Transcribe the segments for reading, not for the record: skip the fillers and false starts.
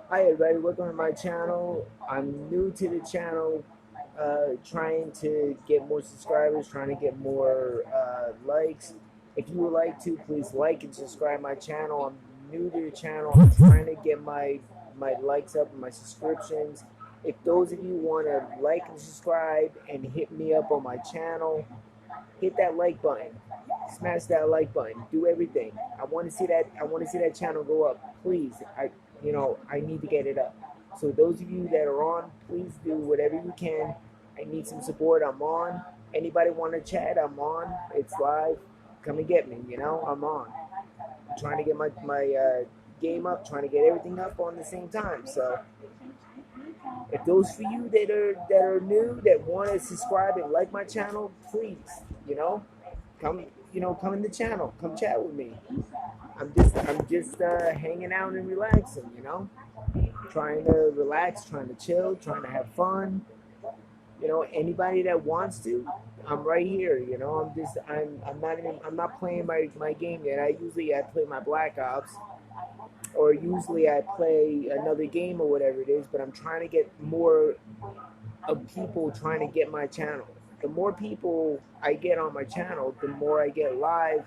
Hi everybody, welcome to my channel. I'm new to the channel, trying to get more subscribers, trying to get more likes. If you would like to, please like and subscribe my channel. I'm new to the channel. I'm trying to get my likes up and my subscriptions. If those of you want to like and subscribe and hit me up on my channel, hit that like button, smash that like button, do everything. I want to see that. I want to see that channel go up, please. I need to get it up. So those of you that are on, please do whatever you can. I need some support. I'm on. Anybody want to chat? I'm on. It's live. Come and get me. I'm on. I'm trying to get my game up, trying to get everything up on the same time. So if those for you that are new, that want to subscribe and like my channel, please, you know, come come in the channel, come chat with me. I'm just hanging out and relaxing, trying to relax, trying to chill, trying to have fun. Anybody that wants to, I'm right here. I'm not playing my game yet. I play my Black Ops, or usually I play another game or whatever it is, but I'm trying to get more of people trying to get my channel. The more people I get on my channel, the more I get live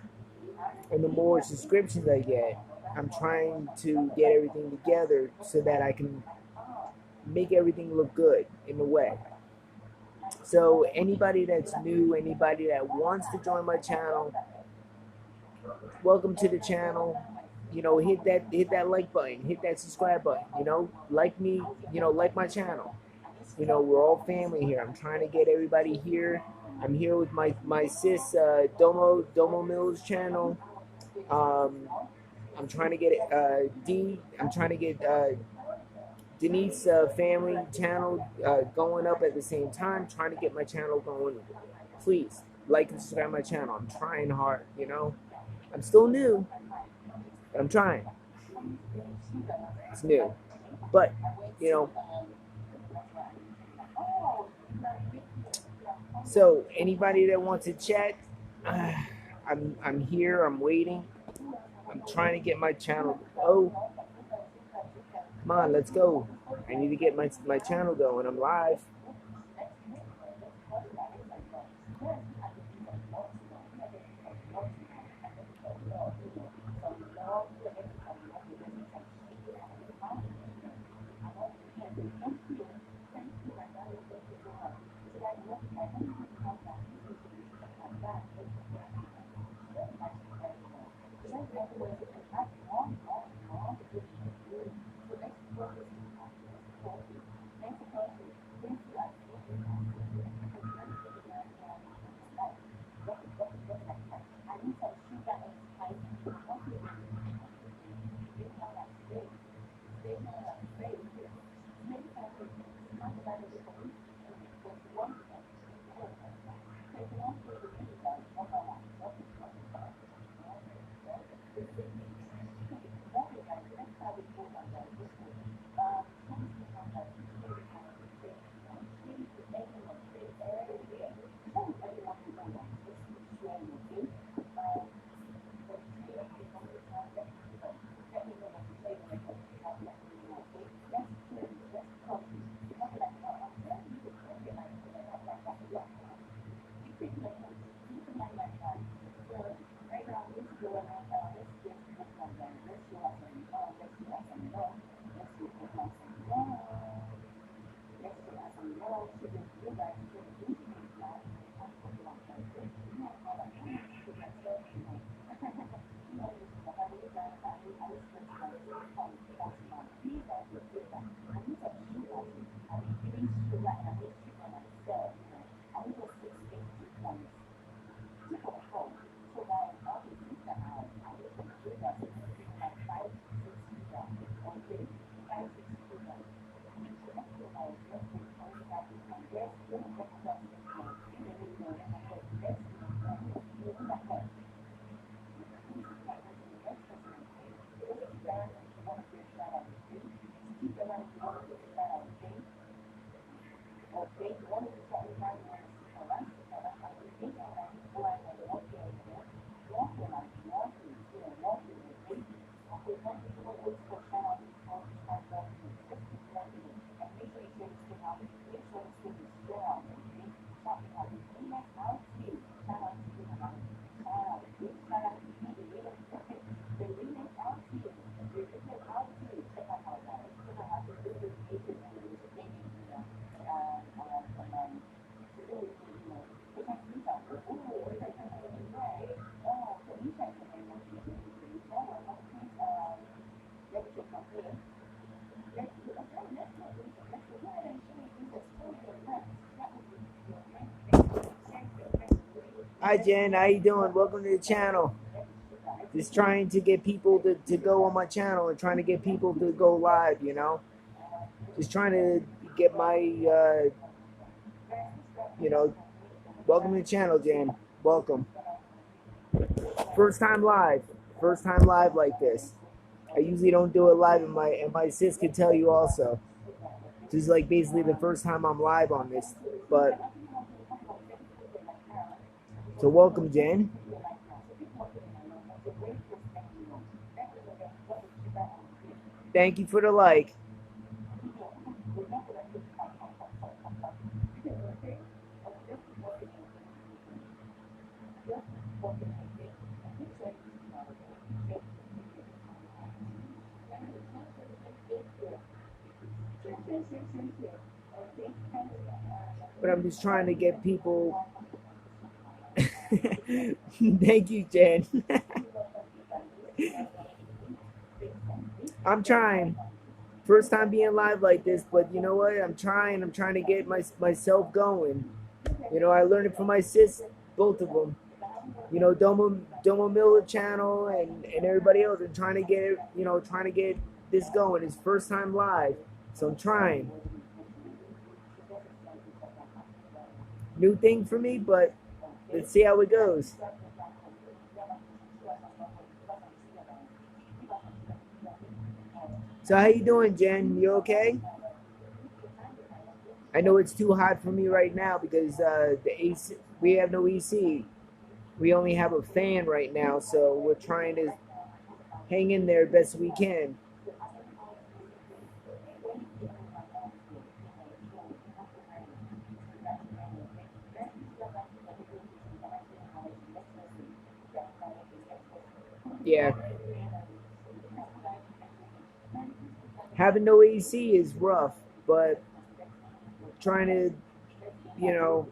and the more subscriptions I get. I'm trying to get everything together so that I can make everything look good in a way. So anybody that's new, anybody that wants to join my channel, welcome to the channel. Hit that like button, hit that subscribe button. Like me, like my channel. We're all family here. I'm trying to get everybody here. I'm here with my sis Domo Mills channel. Um, I'm trying to get I'm trying to get Denise family channel going up at the same time. Trying to get my channel going. Please like and subscribe my channel. I'm trying hard. I'm still new, but I'm trying. It's new, but you know. So anybody that wants to chat, uh, I'm here. I'm waiting. I'm trying to get my channel. Oh, come on, let's go. I need to get my channel going. I'm live. Hi Jen, how you doing? Welcome to the channel. Just trying to get people to go on my channel and trying to get people to go live, you know? Just trying to get my, you know, welcome to the channel, Jen. Welcome. First time live. First time live like this. I usually don't do it live, and my sis can tell you also. This is like basically the first time I'm live on this, but so welcome, Jen. Thank you for the like. But I'm just trying to get people. Thank you, Jen. I'm trying. First time being live like this, but you know what? I'm trying. I'm trying to get myself going. You know, I learned it from my sis, both of them. You know, Domo Miller channel and everybody else. And trying to get it. You know, trying to get this going. It's first time live, so I'm trying. New thing for me, but let's see how it goes. So how you doing, Jen? You okay? I know it's too hot for me right now because the AC, we have no AC. We only have a fan right now, so we're trying to hang in there best we can. Yeah, having no AC is rough, but trying to, you know,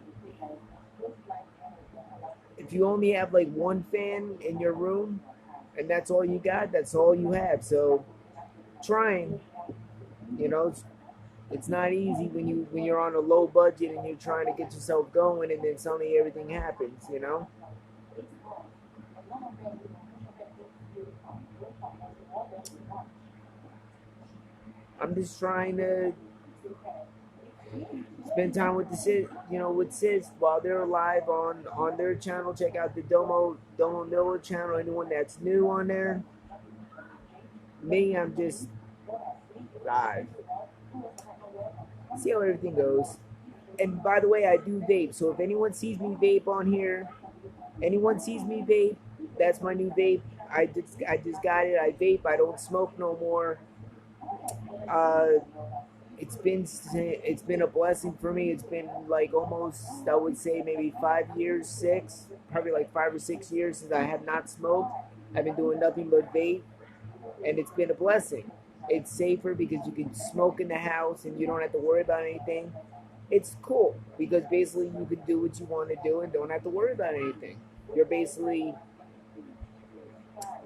if you only have like one fan in your room and that's all you got, that's all you have. So trying, you know, it's not easy when you're on a low budget and you're trying to get yourself going and then suddenly everything happens, you know. I'm just trying to spend time with the sis, you know, with sis while they're live on their channel. Check out the Domo Miller channel. Anyone that's new on there. Me, I'm just live. See how everything goes. And by the way, I do vape. So if anyone sees me vape on here, anyone sees me vape, that's my new vape. I just got it. I vape. I don't smoke no more. Uh, it's been a blessing for me. It's been like almost, I would say, maybe 5 years, six, probably like 5 or 6 years since I have not smoked. I've been doing nothing but vape, and it's been a blessing. It's safer because you can smoke in the house and you don't have to worry about anything. It's cool because basically you can do what you want to do and don't have to worry about anything. You're basically,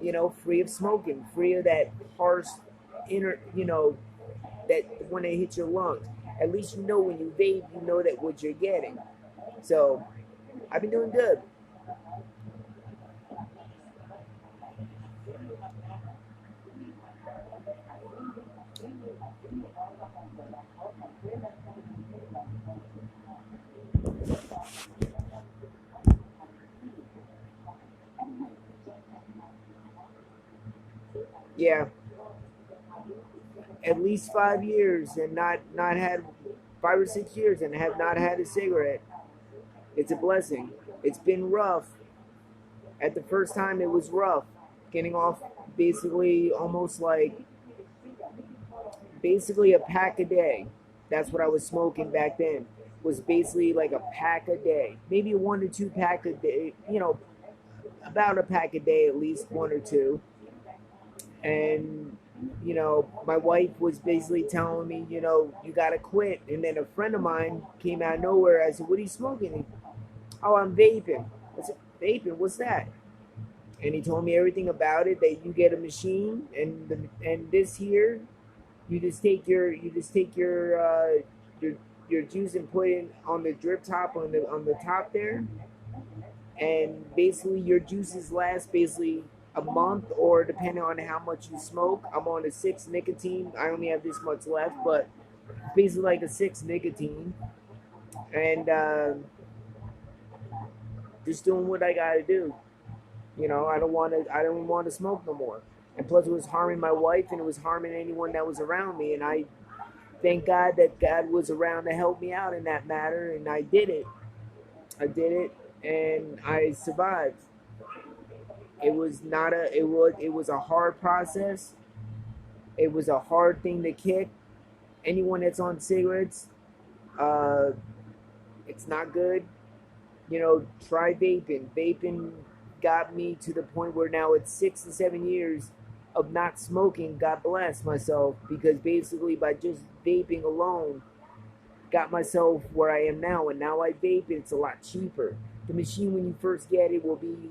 you know, free of smoking, free of that harsh inner, you know, that when it hits your lungs. At least you know when you vape, you know that what you're getting. So I've been doing good. Yeah, at least 5 years and not had 5 or 6 years and have not had a cigarette. It's a blessing. It's been rough. At the first time, it was rough. Getting off basically almost like basically a pack a day. That's what I was smoking back then. Was basically like a pack a day, maybe 1 or 2 pack a day. You know, about a pack a day, at least 1 or 2. And you know, my wife was basically telling me, you know, you gotta quit. And then a friend of mine came out of nowhere. I said, "What are you smoking?" "Oh, I'm vaping." I said, "Vaping? What's that?" And he told me everything about it. That you get a machine, and this here, you just take your juice and put it on the drip top on the top there, and basically your juices last basically a month, or depending on how much you smoke. I'm on a 6 nicotine. I only have this much left, but basically like a 6 nicotine, and just doing what I gotta do. You know, I don't want to smoke no more. And plus, it was harming my wife, and it was harming anyone that was around me. And I thank God that God was around to help me out in that matter, and I did it. I did it, and I survived. It was not a it was a hard process. It was a hard thing to kick. Anyone that's on cigarettes, uh, it's not good. You know, try vaping. Vaping got me to the point where now it's 6 to 7 years of not smoking. God bless myself, because basically by just vaping alone, got myself where I am now. And now I vape it. It's a lot cheaper. The machine, when you first get it, will be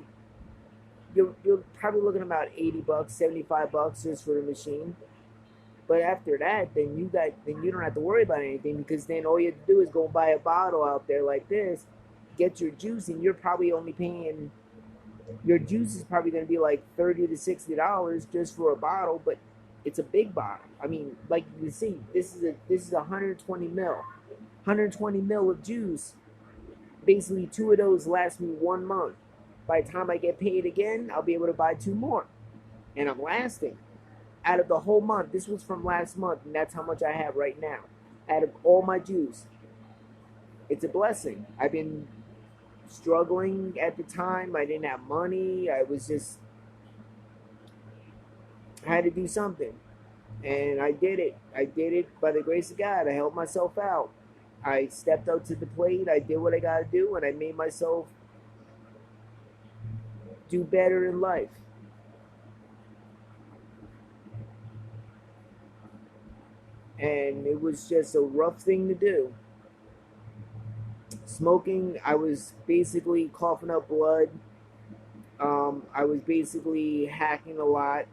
you're probably looking about $80, $75 just for the machine. But after that, then you don't have to worry about anything, because then all you have to do is go buy a bottle out there like this, get your juice, and you're probably only paying your juice is probably going to be like $30 to $60 just for a bottle, but it's a big bottle. I mean, like you can see, this is 120 mil of juice. Basically, two of those last me 1 month. By the time I get paid again, I'll be able to buy two more, and I'm lasting. Out of the whole month, this was from last month, and that's how much I have right now. Out of all my juice, it's a blessing. I've been struggling at the time. I didn't have money. I had to do something, and I did it. I did it by the grace of God. I helped myself out. I stepped up to the plate. I did what I got to do, and I made myself do better in life. And it was just a rough thing to do. Smoking, I was basically coughing up blood. I was basically hacking a lot.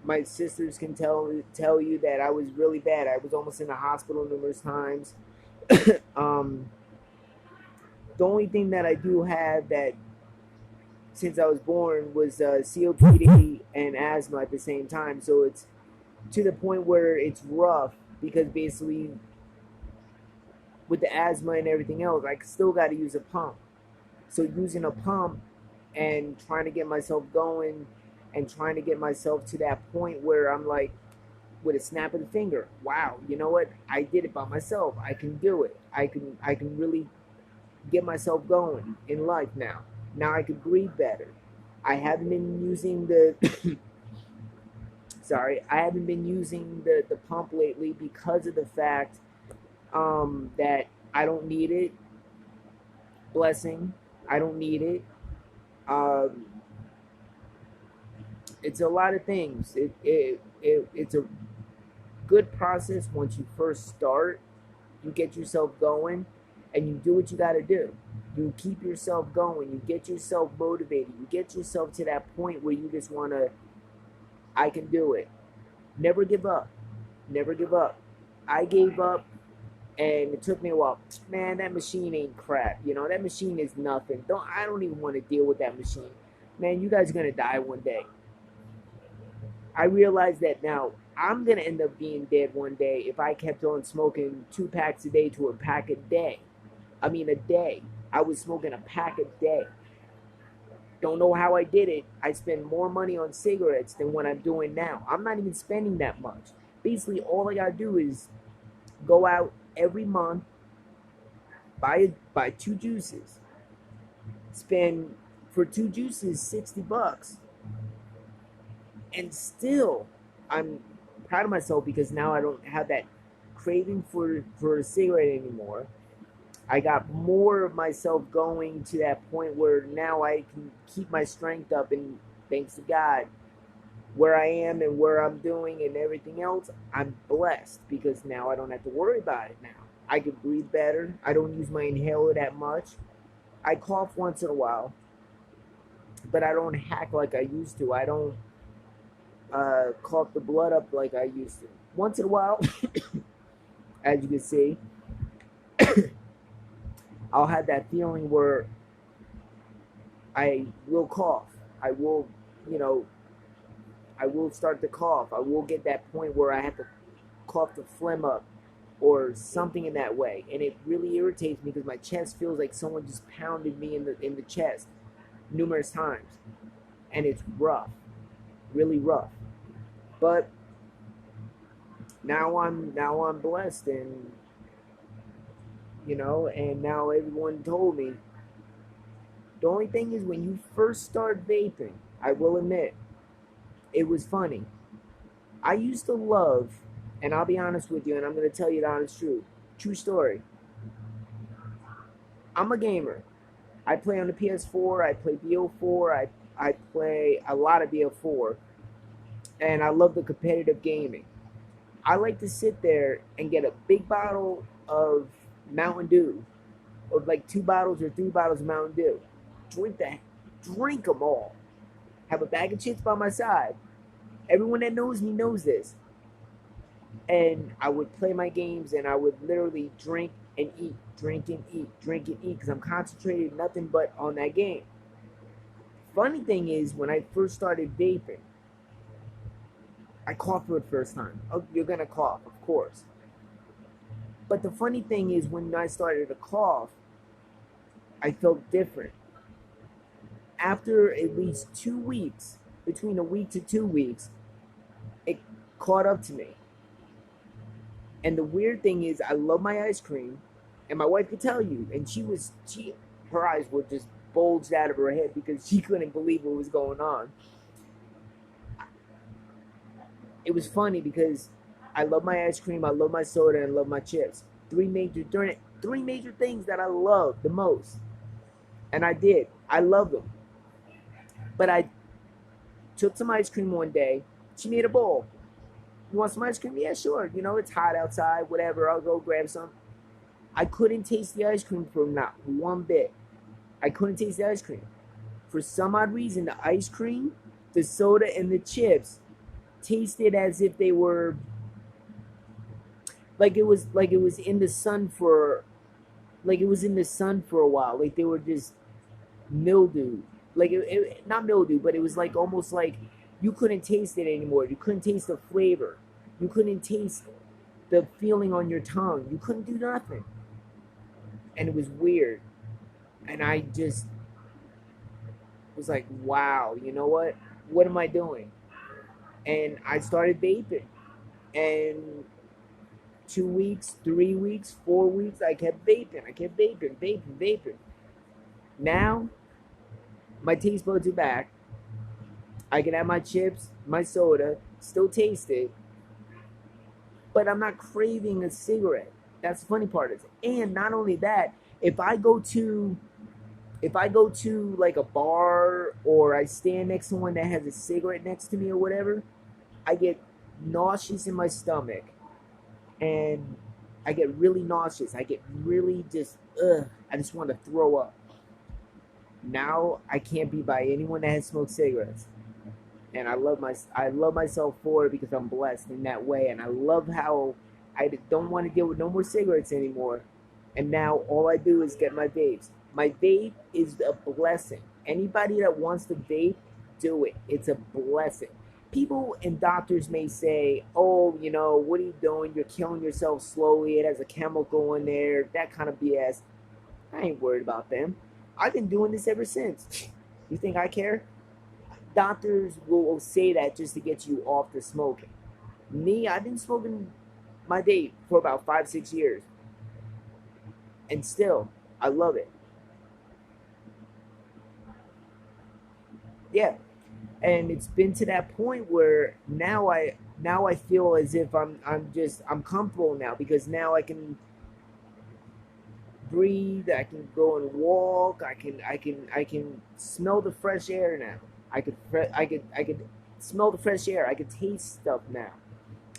My sisters can tell you that I was really bad. I was almost in the hospital numerous times. um, the only thing that I do have that since I was born was COPD and asthma at the same time. So it's to the point where it's rough, because basically with the asthma and everything else, I still got to use a pump. So using a pump and trying to get myself going and trying to get myself to that point where I'm like, with a snap of the finger, wow, you know what? I did it by myself. I can do it. I can really get myself going in life now. Now I can breathe better. I haven't been using the sorry, I haven't been using the pump lately because of the fact that I don't need it. Blessing, I don't need it. Um, it's a lot of things. It's a good process once you first start. You get yourself going, and you do what you got to do. You keep yourself going. You get yourself motivated. You get yourself to that point where you just want to, I can do it. Never give up. Never give up. I gave up, and it took me a while. Man, that machine ain't crap. You know, that machine is nothing. I don't even want to deal with that machine. Man, you guys are going to die one day. I realize that now. I'm going to end up being dead one day if I kept on smoking 2 packs a day to a pack a day. I mean, a day. I was smoking a pack a day. Don't know how I did it. I spend more money on cigarettes than what I'm doing now. I'm not even spending that much. Basically, all I got to do is go out every month, buy two juices, spend for two juices $60, and still I'm proud of myself, because now I don't have that craving for a cigarette anymore. I got more of myself going to that point where now I can keep my strength up, and thanks to God, where I am and where I'm doing and everything else, I'm blessed, because now I don't have to worry about it now. I can breathe better. I don't use my inhaler that much. I cough once in a while, but I don't hack like I used to. I don't cough the blood up like I used to. Once in a while, as you can see, I'll have that feeling where I will cough. I will, you know, I will start to cough. I will get that point where I have to cough the phlegm up or something in that way, and it really irritates me because my chest feels like someone just pounded me in the chest numerous times, and it's rough, really rough. But now I'm blessed, and and now everyone told me the only thing is when you first start vaping, I will admit it was funny. I used to love, and I'll be honest with you, and I'm gonna tell you the honest truth, true story. I'm a gamer. I play on the PS4. I play BO4. I play a lot of BO4, and I love the competitive gaming. I like to sit there and get a big bottle of Mountain Dew, or like 2 bottles or 3 bottles of Mountain Dew. Drink them all. Have a bag of chips by my side. Everyone that knows me knows this. And I would play my games, and I would literally drink and eat, drink and eat, drink and eat, because I'm concentrated nothing but on that game. Funny thing is, when I first started vaping, I coughed for the first time. Oh, you're gonna cough, of course. But the funny thing is, when I started to cough, I felt different. After at least 2 weeks, between a week to 2 weeks, it caught up to me. And the weird thing is, I love my ice cream, and my wife could tell you, and her eyes were just bulged out of her head because she couldn't believe what was going on. It was funny because I love my ice cream, I love my soda, and I love my chips. Three major things that I love the most, and I did. I love them. But I took some ice cream one day. She made a bowl. You want some ice cream? Yeah, sure. It's hot outside, whatever. I'll go grab some. I couldn't taste the ice cream for not one bit. I couldn't taste the ice cream. For some odd reason, the ice cream, the soda, and the chips tasted as if they were like it was in the sun for a while. Like they were just mildew. Like not mildew, but it was like almost like you couldn't taste it anymore. You couldn't taste the flavor. You couldn't taste the feeling on your tongue. You couldn't do nothing. And it was weird. And I just was like, wow, you know what? What am I doing? And I started vaping. And 2 weeks, 3 weeks, 4 weeks, I kept vaping. Now, my taste buds are back. I can have my chips, my soda, still taste it, but I'm not craving a cigarette. That's the funny part is, and not only that, if I go to like a bar or I stand next to someone that has a cigarette next to me or whatever, I get nauseous in my stomach, and I get really nauseous. I get really just I just want to throw up. Now I can't be by anyone that has smoked cigarettes. And I love myself for it because I'm blessed in that way, and I love how I don't want to deal with no more cigarettes anymore. And now all I do is get my vapes. My vape is a blessing. Anybody that wants to vape, do it. It's a blessing. People and doctors may say, "Oh, what are you doing? You're killing yourself slowly. It has a chemical in there." That kind of BS. I ain't worried about them. I've been doing this ever since. You think I care? Doctors will say that just to get you off the smoking. Me, I've been smoking my vape for about 5, 6 years. And still, I love it. Yeah. And it's been to that point where now I feel as if I'm comfortable now, because now I can breathe, I can go and walk, I can smell the fresh air now. I could smell the fresh air. I could taste stuff now.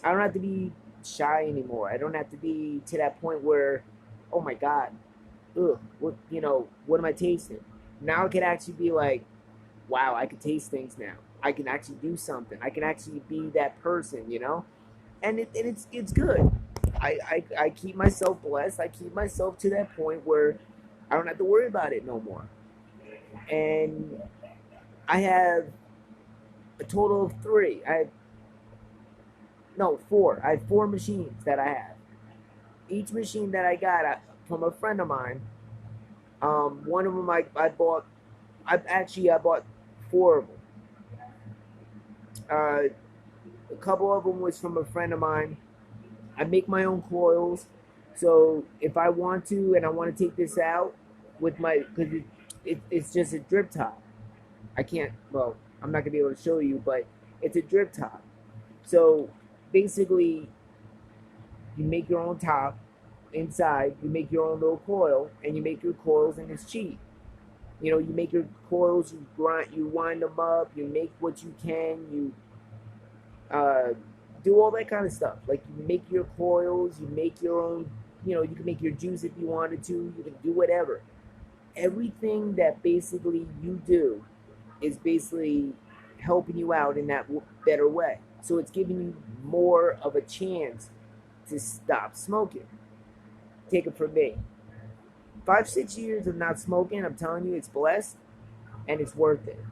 I don't have to be shy anymore. I don't have to be to that point where, oh my God, ugh, what am I tasting? Now I can actually be like, wow, I can taste things now. I can actually do something. I can actually be that person. And it's good. I keep myself blessed. I keep myself to that point where I don't have to worry about it no more. And I have a total of three. I have, no, four. I have four machines that I have. Each machine that I got from a friend of mine. One of them I bought. I bought four of them. A couple of them was from a friend of mine. I make my own coils, so if I want to and I want to take this out with my, because it's just a drip top. I can't. Well, I'm not gonna be able to show you, but it's a drip top. So basically, you make your own top inside. You make your own little coil, and you make your coils, and it's cheap. You know, you make your coils, you wind them up, you make what you can, you uh, do all that kind of stuff. Like you make your coils, you make your own. You know, you can make your juice if you wanted to. You can do whatever. Everything that basically you do is basically helping you out in that better way. So it's giving you more of a chance to stop smoking. Take it from me. 5, 6 years of not smoking, I'm telling you, it's blessed and it's worth it.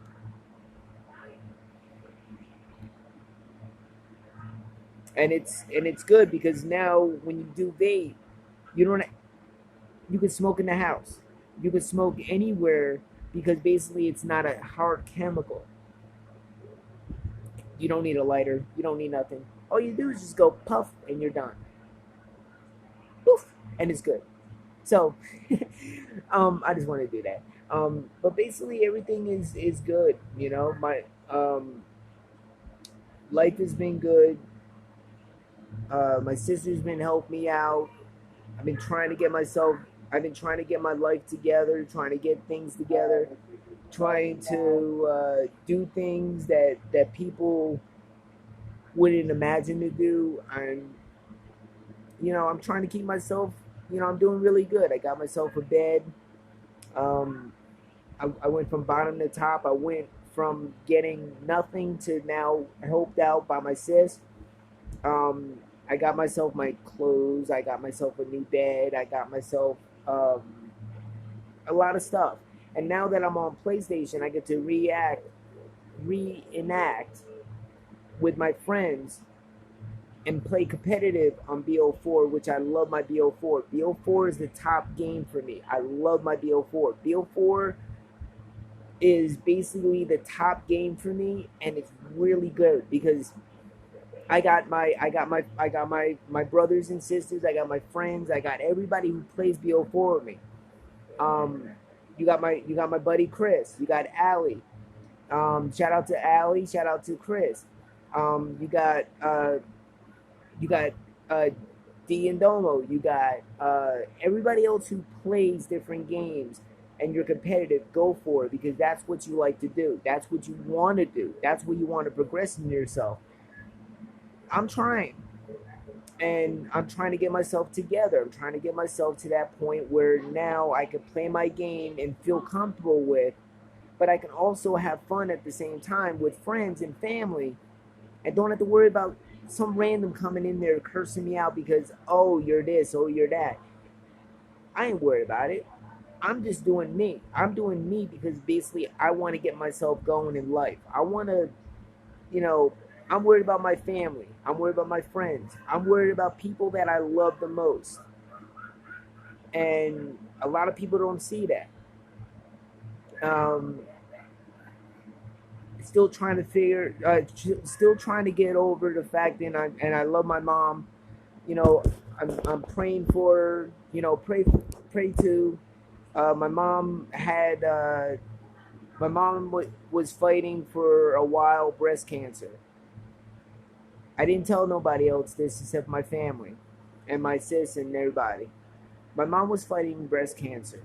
And it's good because now when you do vape, you don't you can smoke in the house. You can smoke anywhere because basically it's not a hard chemical. You don't need a lighter. You don't need nothing. All you do is just go puff and you're done. Poof, and it's good. So, I just want to do that. But basically everything is good. You know, my life has been good. My sister's been helping me out. I've been trying to get myself. I've been trying to get my life together, trying to get things together, trying to do things that people wouldn't imagine to do. And I'm trying to keep myself. I'm doing really good. I got myself a bed. Um, I went from bottom to top. I went from getting nothing to now helped out by my sis. I got myself my clothes. I got myself a new bed. I got myself um, a lot of stuff. And now that I'm on PlayStation, I get to reenact with my friends and play competitive on BO4, which I love my BO4. BO4 is the top game for me. I love my BO4. BO4 is basically the top game for me, and it's really good because I got my brothers and sisters, I got my friends, I got everybody who plays BO4 with me. Um, you got my buddy Chris, you got Allie. Shout out to Allie, shout out to Chris. You got uh, D and Domo. You got everybody else who plays different games, and you're competitive. Go for it because that's what you like to do. That's what you want to do. That's what you want to progress in yourself. I'm trying, and I'm trying to get myself together. I'm trying to get myself to that point where now I can play my game and feel comfortable with, but I can also have fun at the same time with friends and family and don't have to worry about some random coming in there cursing me out because, oh, you're this, oh, you're that. I ain't worried about it. I'm just doing me. I'm doing me because basically I want to get myself going in life. I want to, you know, I'm worried about my family. I'm worried about my friends. I'm worried about people that I love the most. And a lot of people don't see that. Um, still trying to get over the fact that I love my mom. You know, I'm praying for her. Pray to. My mom had my mom was fighting for a while breast cancer. I didn't tell nobody else this except my family and my sis and everybody. My mom was fighting breast cancer.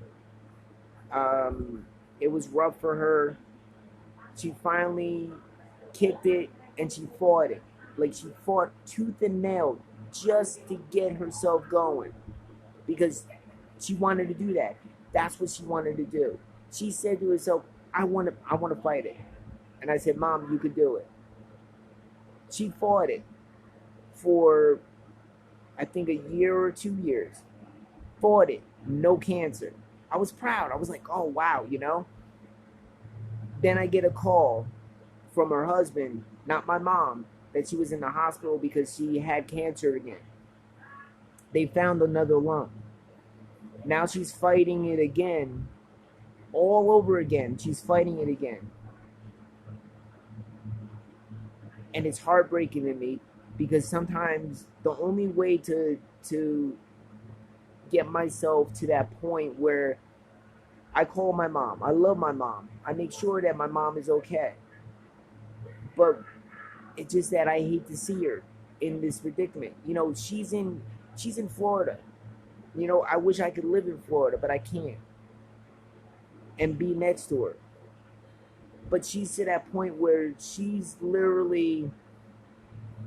Um, it was rough for her. She finally kicked it and she fought it. Like she fought tooth and nail just to get herself going because she wanted to do that. That's what she wanted to do. She said to herself, I want to fight it. And I said, Mom, you could do it. She fought it for, I think, a year or 2 years. Fought it, no cancer. I was proud. I was like, oh, wow, Then I get a call from her husband, not my mom, that she was in the hospital because she had cancer again. They found another lump. Now she's fighting it again, all over again. She's fighting it again. And it's heartbreaking to me because sometimes the only way to get myself to that point where I call my mom. I love my mom. I make sure that my mom is okay. But it's just that I hate to see her in this predicament. She's in Florida. I wish I could live in Florida, but I can't. And be next to her. But she's to that point where she's literally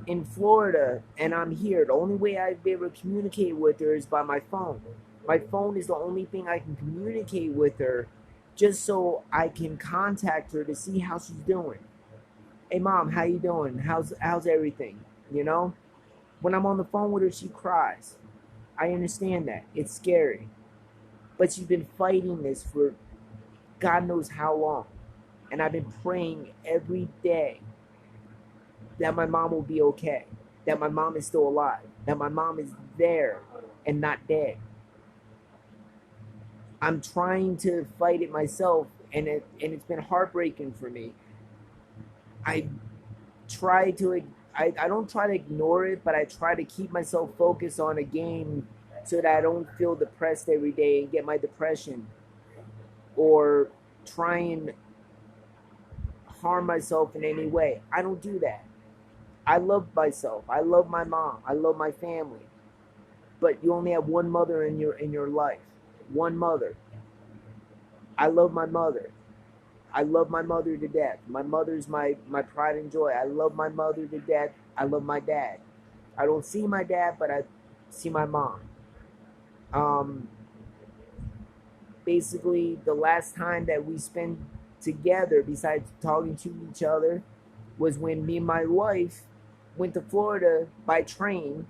in Florida and I'm here. The only way I'd be able to communicate with her is by my phone. My phone is the only thing I can communicate with her just so I can contact her to see how she's doing. Hey mom, how you doing? How's everything? When I'm on the phone with her, she cries. I understand that. It's scary. But she's been fighting this for God knows how long. And I've been praying every day that my mom will be okay, that my mom is still alive, that my mom is there and not dead. I'm trying to fight it myself, and it's been heartbreaking for me. I try to I don't try to ignore it, but I try to keep myself focused on a game so that I don't feel depressed every day and get my depression or try and harm myself in any way. I don't do that. I love myself. I love my mom. I love my family. But you only have one mother in your life. One mother. I love my mother. I love my mother to death. My mother's my pride and joy. I love my mother to death. I love my dad. I don't see my dad, but I see my mom. Um, Basically, the last time that we spent together, besides talking to each other, was when me and my wife went to Florida by train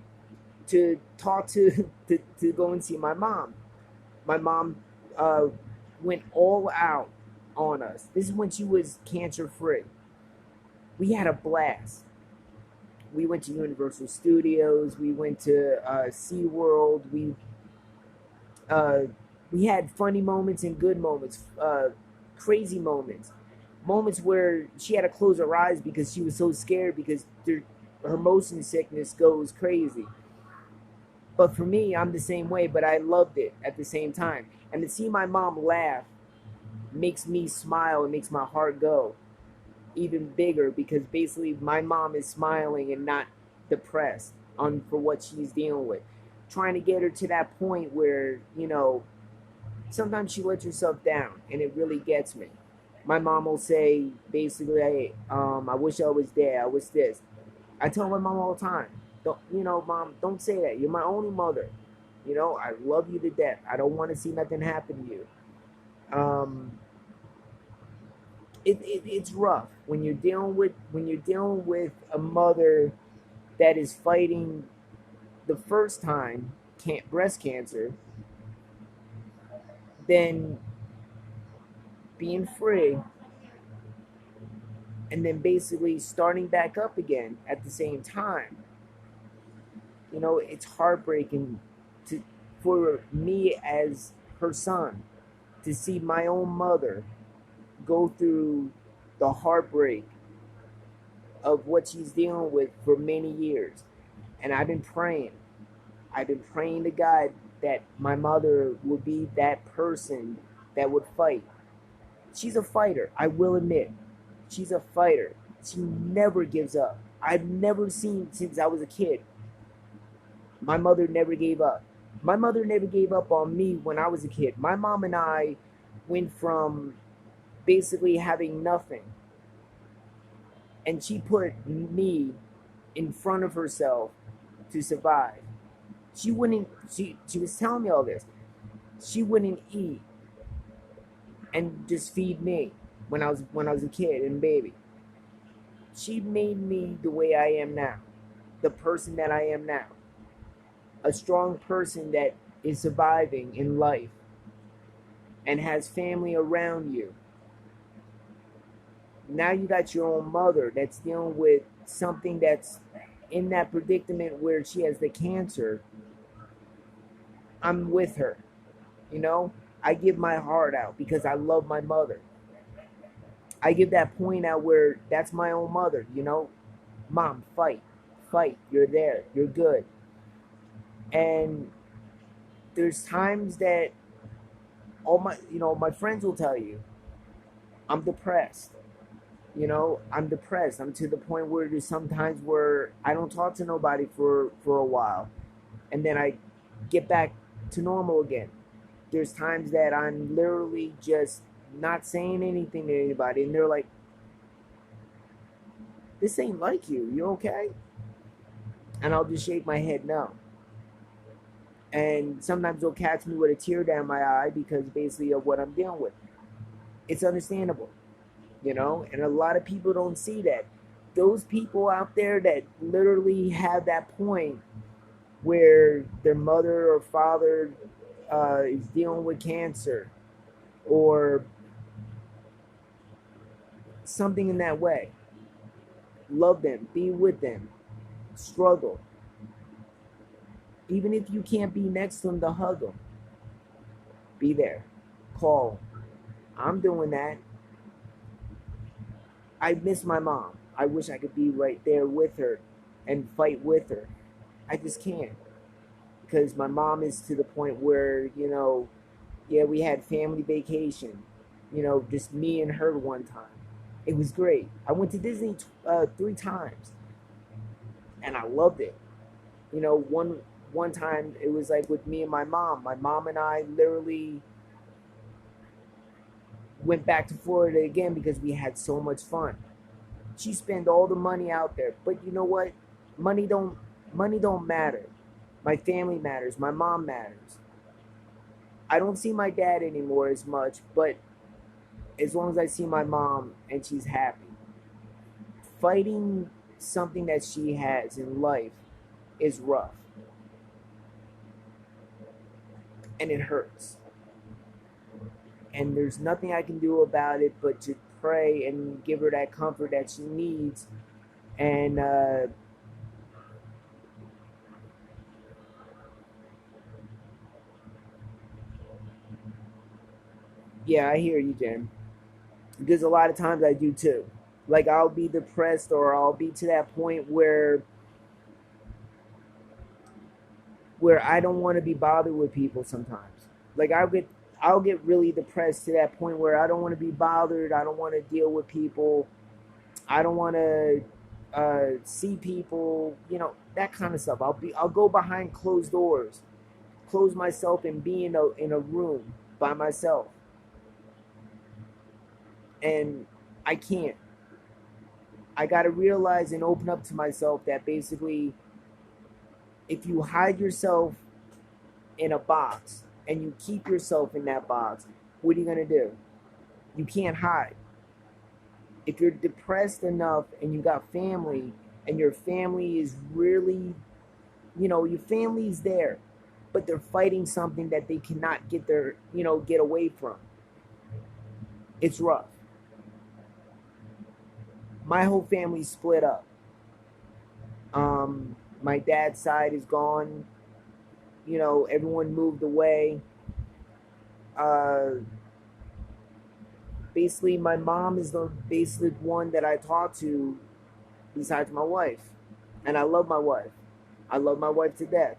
to talk to go and see my mom. My mom went all out on us. This is when she was cancer free. We had a blast. We went to Universal Studios. We went to SeaWorld. Uh, we had funny moments and good moments, crazy moments, moments where she had to close her eyes because she was so scared because her motion sickness goes crazy. But for me, I'm the same way, but I loved it at the same time. And to see my mom laugh makes me smile and makes my heart go even bigger because basically my mom is smiling and not depressed on for what she's dealing with. Trying to get her to that point where, sometimes she lets herself down and it really gets me. My mom will say basically, hey, I wish I was there. I wish this. I tell my mom all the time, don't, mom, don't say that. You're my only mother. I love you to death. I don't want to see nothing happen to you. Um, it's rough when you're dealing with a mother that is fighting the first time breast cancer, then being free, and then basically starting back up again at the same time. It's heartbreaking for me as her son to see my own mother go through the heartbreak of what she's dealing with for many years. And I've been praying. I've been praying to God that my mother would be that person that would fight. She's a fighter, I will admit. She's a fighter. She never gives up. I've never seen since I was a kid. My mother never gave up. My mother never gave up on me when I was a kid. My mom and I went from basically having nothing, and she put me in front of herself to survive. She wouldn't. She was telling me all this. She wouldn't eat and just feed me when I was a kid and baby. She made me the way I am now, the person that I am now, a strong person that is surviving in life and has family around you. Now you got your own mother that's dealing with something that's in that predicament where she has the cancer. I'm with her, you know. I give my heart out because I love my mother. I give that point out where that's my own mother, you know. Mom, fight, fight. You're there. You're good. And there's times that all my, my friends will tell you, I'm depressed. I'm depressed. I'm to the point where there's sometimes where I don't talk to nobody for a while, and then I get back to normal again. There's times that I'm literally just not saying anything to anybody, and they're like, "This ain't like you. You okay?" And I'll just shake my head no. And sometimes they'll catch me with a tear down my eye because basically of what I'm dealing with. It's understandable, and a lot of people don't see that. Those people out there that literally have that point where their mother or father is dealing with cancer or something in that way, love them, be with them, struggle. Even if you can't be next to them to hug them, be there, call. I'm doing that. I miss my mom. I wish I could be right there with her and fight with her. I just can't because my mom is to the point where, yeah, we had family vacation, just me and her one time. It was great. I went to Disney 3 times and I loved it. One time it was like with me and my mom. My mom and I literally went back to Florida again because we had so much fun. She spent all the money out there, but you know what? Money don't matter. My family matters. My mom matters. I don't see my dad anymore as much, but as long as I see my mom and she's happy. Fighting something that she has in life is rough. And it hurts. And there's nothing I can do about it but to pray and give her that comfort that she needs. And yeah, I hear you, Jen. Because a lot of times I do too. Like I'll be depressed or I'll be to that point where I don't want to be bothered with people sometimes. Like I'll get really depressed to that point where I don't want to be bothered. I don't want to deal with people. I don't want to see people. That kind of stuff. I'll go behind closed doors, close myself and be in a room by myself, and I can't. I got to realize and open up to myself that basically, if you hide yourself in a box and you keep yourself in that box, what are you going to do? You can't hide. If you're depressed enough and you got family and your family is really, your family's there, but they're fighting something that they cannot get away from. It's rough. My whole family's split up. My dad's side is gone. Everyone moved away. Uh, Basically, my mom is the basically one that I talk to besides my wife. And I love my wife. I love my wife to death.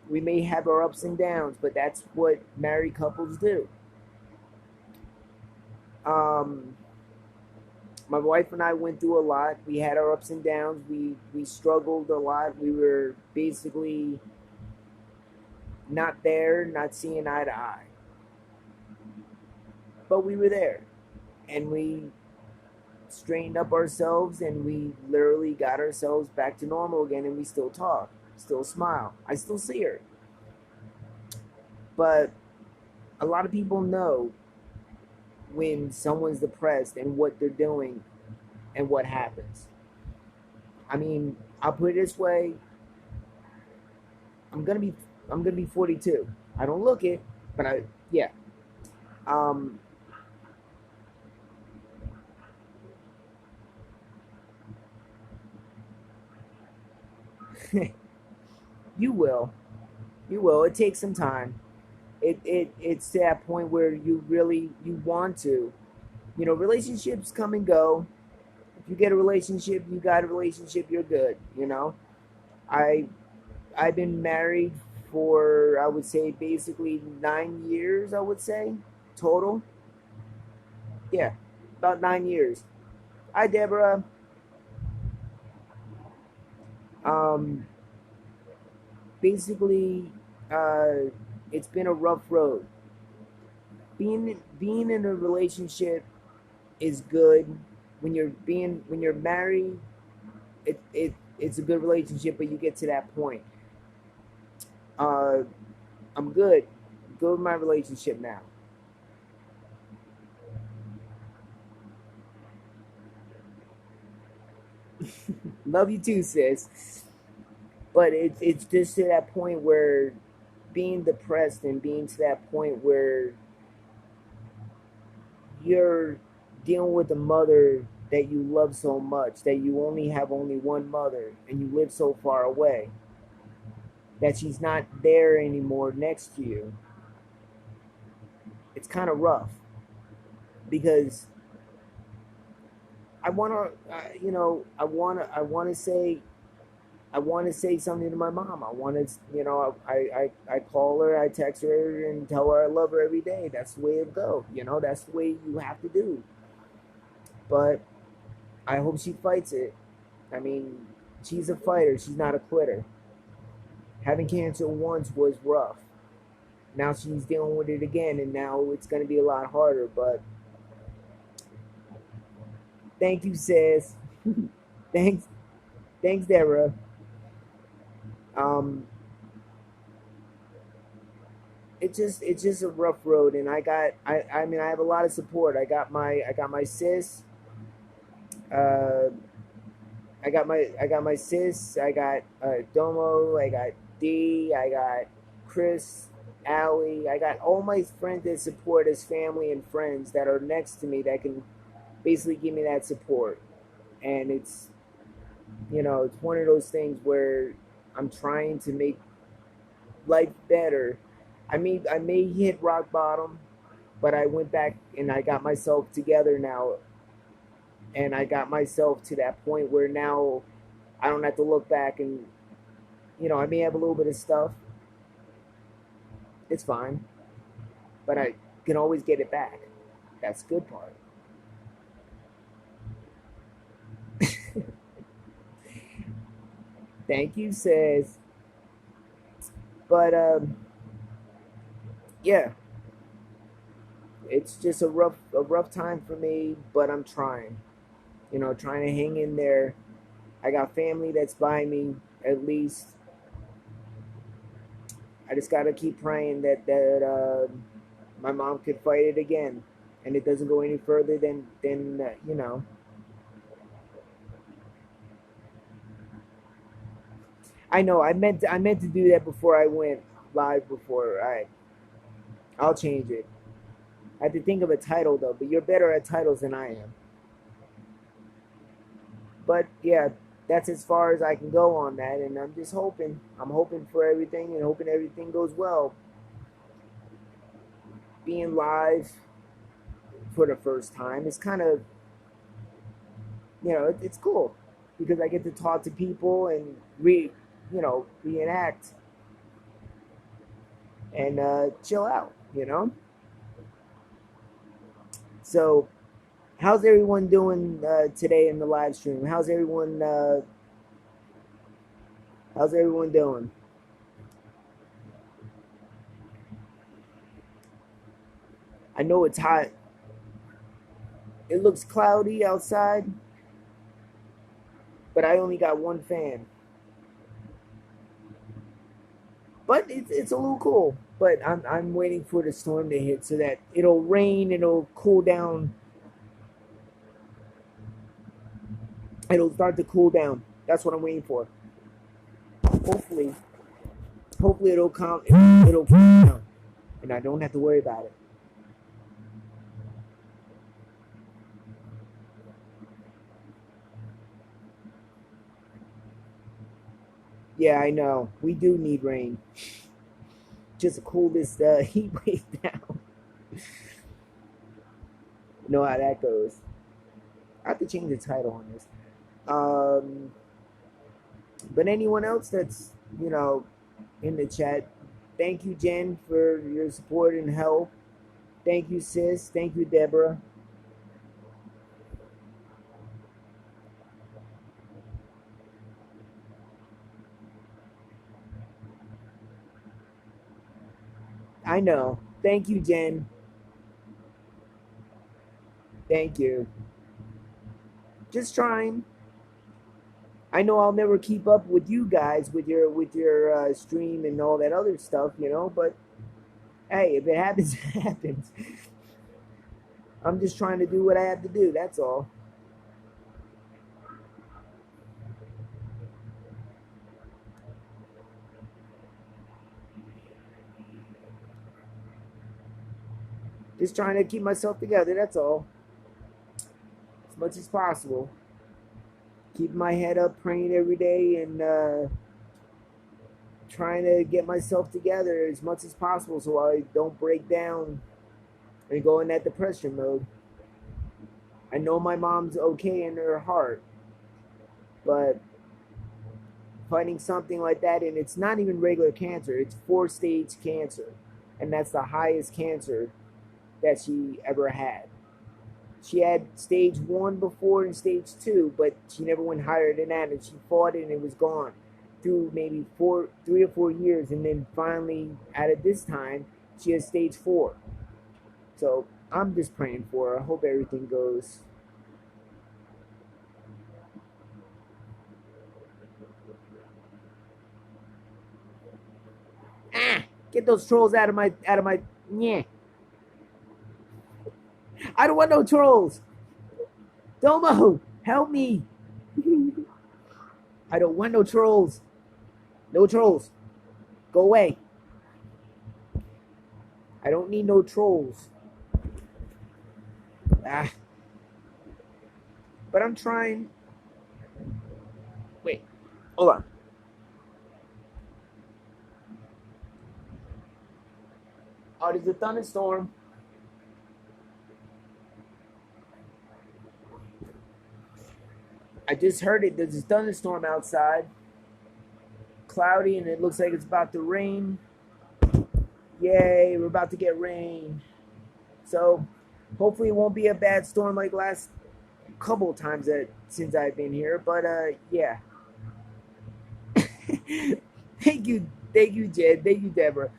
We may have our ups and downs, but that's what married couples do. Um, my wife and I went through a lot. We had our ups and downs. We struggled a lot. We were basically not there, not seeing eye to eye. But we were there. And we straightened up ourselves and we literally got ourselves back to normal again, and we still talk, still smile. I still see her. But a lot of people know when someone's depressed and what they're doing and what happens. I mean, I'll put it this way. I'm gonna be 42. I don't look it, but yeah. Um You will. You will. It takes some time. It's to that point where you really you want to. You know, relationships come and go. If you get a relationship, you got a relationship, you're good, you know. I I've been married for, I would say, basically 9 years, I would say, total. Yeah, about 9 years. Hi, Deborah. Um, basically, uh, it's been a rough road. Being in a relationship is good. When you're married, it's a good relationship, but you get to that point. Uh, I'm good. Good with my relationship now. Love you too, sis. But it's just to that point where being depressed and being to that point where you're dealing with a mother that you love so much, that you only have only one mother and you live so far away, that she's not there anymore next to you. It's kind of rough because I want to, I want to say something to my mom. I want to, I call her, I text her, and tell her I love her every day. That's the way it go. You know, that's the way you have to do. But I hope she fights it. I mean, she's a fighter. She's not a quitter. Having cancer once was rough. Now she's dealing with it again, and now it's going to be a lot harder. But thank you, sis. thanks, thanks, Deborah. Um, it's just a rough road, and I mean I have a lot of support. I got my sis. Uh, I got my sis. I got Domo. I got D. I got Chris, Allie. I got all my friends that support as family and friends that are next to me that can basically give me that support. And it's, it's one of those things where I'm trying to make life better. I may hit rock bottom, but I went back and I got myself together now, and I got myself to that point where now I don't have to look back and, I may have a little bit of stuff. It's fine, but I can always get it back. That's the good part. Thank you, says. But yeah, it's just a rough time for me, but I'm trying. Trying to hang in there. I got family that's by me at least. I just gotta keep praying that my mom could fight it again, and it doesn't go any further than. I know I meant to do that before I went live before. All right, I'll change it. I had to think of a title though, but you're better at titles than I am. But yeah, that's as far as I can go on that, and I'm just hoping. I'm hoping for everything and hoping everything goes well. Being live for the first time is kind of, it's cool because I get to talk to people and reenact and chill out. So, how's everyone doing today in the live stream? How's everyone doing? I know it's hot. It looks cloudy outside, but I only got one fan. But it's a little cool. But I'm waiting for the storm to hit so that it'll rain, it'll cool down, it'll start to cool down. That's what I'm waiting for. Hopefully, hopefully it'll calm down, and I don't have to worry about it. Yeah, I know. We do need rain. Just to cool this heat wave down. You know how that goes. I have to change the title on this. Um, but anyone else that's, you know, in the chat, thank you, Jen, for your support and help. Thank you, sis. Thank you, Deborah. I know. Thank you, Jen. Thank you. Just trying. I know I'll never keep up with you guys with your stream and all that other stuff, you know. But hey, if it happens, it happens. I'm just trying to do what I have to do. That's all. Just trying to keep myself together. That's all. As much as possible. Keep my head up, praying every day, and trying to get myself together as much as possible so I don't break down and go in that depression mode. I know my mom's okay in her heart, but fighting something like that, and it's not even regular cancer, it's 4-stage cancer, and that's the highest cancer that she ever had. She had stage 1 before and stage 2, but she never went higher than that, and she fought it and it was gone through maybe 3 or 4 years, and then finally out of this time she has stage 4. So I'm just praying for her. I hope everything goes. Get those trolls out of my yeah. I don't want no trolls. Domo, help me. I don't want no trolls. No trolls. Go away. I don't need no trolls. But I'm trying. Wait. Hold on. Oh, there's a thunderstorm. I just heard it. There's a thunderstorm outside. Cloudy, and it looks like it's about to rain. Yay, we're about to get rain. So hopefully it won't be a bad storm like last couple of times since I've been here. But yeah. Thank you, Jed. Thank you, Deborah.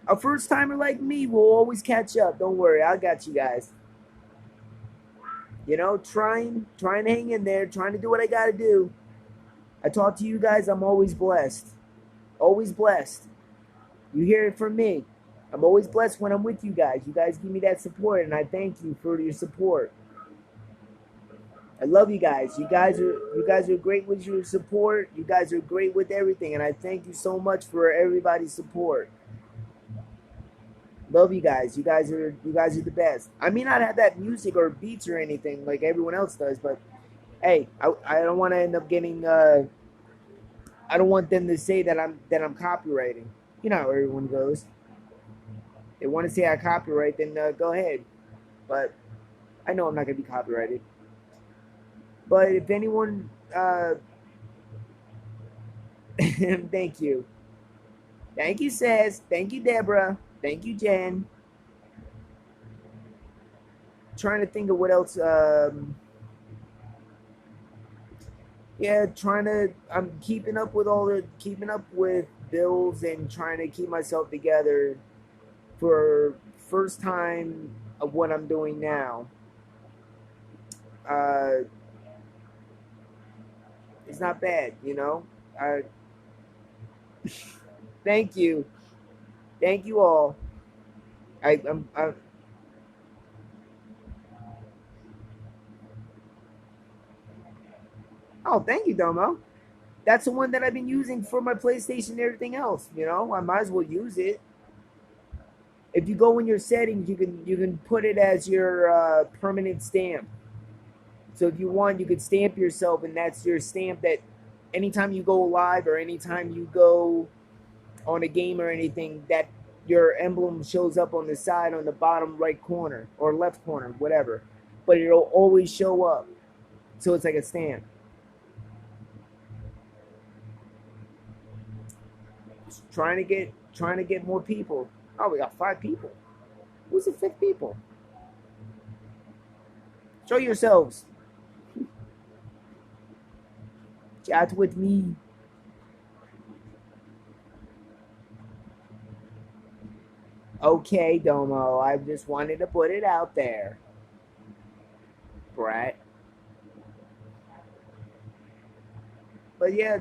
A first timer like me will always catch up. Don't worry, I got you guys. You know, trying to hang in there, trying to do what I gotta do. I talk to you guys, I'm always blessed. Always blessed. You hear it from me. I'm always blessed when I'm with you guys. You guys give me that support, and I thank you for your support. I love you guys. You guys are great with your support. You guys are great with everything, and I thank you so much for everybody's support. Love you guys. You guys are the best. I may not have that music or beats or anything like everyone else does, but hey, I don't want to end up getting I don't want them to say that I'm copywriting. You know how everyone goes. They want to say I copyright, then go ahead. But I know I'm not going to be copyrighted. But if anyone, thank you. Thank you, Sez. Thank you, Deborah. Thank you, Jen. Trying to think of what else. Yeah, I'm keeping up with bills and trying to keep myself together for first time of what I'm doing now. It's not bad, you know. Thank you all. I'm oh, thank you, Domo. That's the one that I've been using for my PlayStation and everything else. You know, I might as well use it. If you go in your settings, you can put it as your permanent stamp. So if you want, you could stamp yourself, and that's your stamp that anytime you go live or anytime you go on a game or anything, that your emblem shows up on the side on the bottom right corner or left corner, whatever. But it'll always show up. So it's like a stamp. Just trying to get more people. Oh, we got 5 people. Who's the 5th people? Show yourselves. Chat with me. Okay, Domo. I just wanted to put it out there. Brat. But yeah,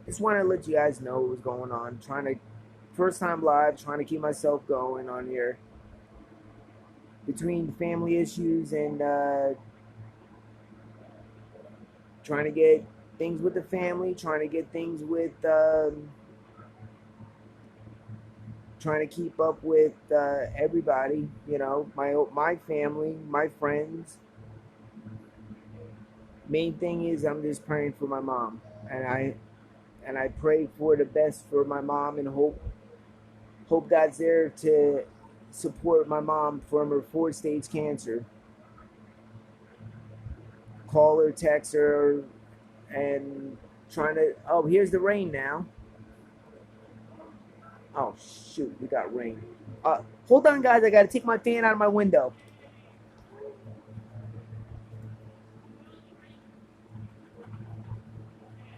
just want to let you guys know what's going on. Trying to, first time live, trying to keep myself going on here. Between family issues and trying to get things with the family, trying to get things with, trying to keep up with everybody, you know, my family, my friends. Main thing is I'm just praying for my mom, and I pray for the best for my mom and hope God's there to support my mom from her 4-stage cancer. Call her, text her, and trying to. Oh, here's the rain now. Oh shoot, we got rain. Hold on, guys. I gotta take my fan out of my window.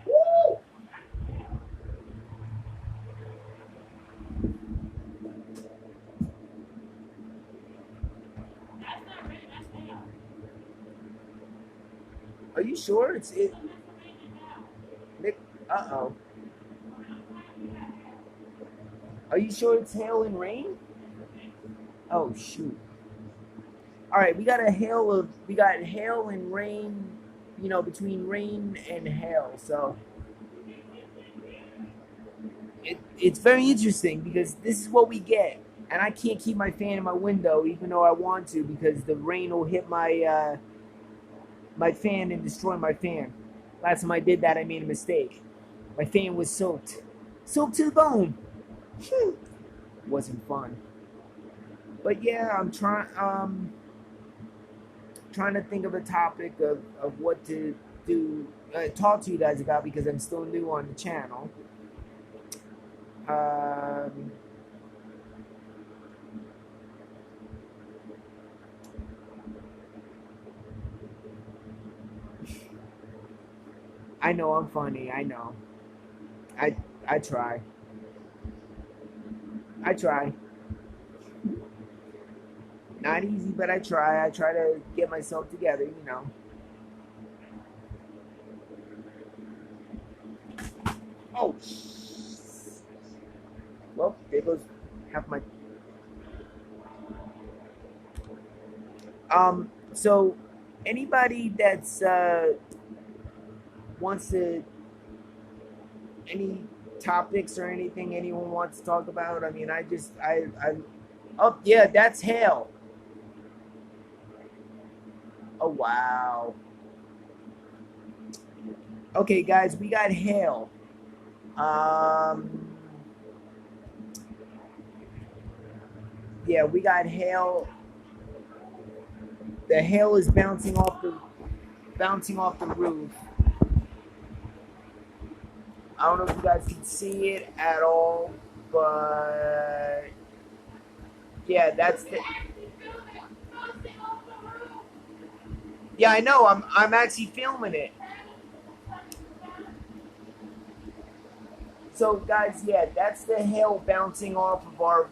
Woo! Are you sure it's it? Nick, uh-oh. Are you sure it's hail and rain? Oh shoot. All right, we got hail and rain, you know, between rain and hail. So it's very interesting because this is what we get, and I can't keep my fan in my window even though I want to because the rain will hit my my fan and destroy my fan. Last time I did that, I made a mistake. My fan was soaked to the bone. Wasn't fun. But yeah, I'm trying to think of a topic of what to do, talk to you guys about because I'm still new on the channel. I know I'm funny. I know. I try. I try. Not easy, but I try. I try to get myself together, you know. Oh, well, there goes half my. So anybody that's wants to any topics or anything anyone wants to talk about. I mean, I oh yeah, that's hail. Oh wow. Okay, guys, we got hail. Yeah, we got hail. The hail is bouncing off the roof. I don't know if you guys can see it at all, but yeah, that's the. Yeah, I know. I'm actually filming it. So guys, yeah, that's the hail bouncing off of our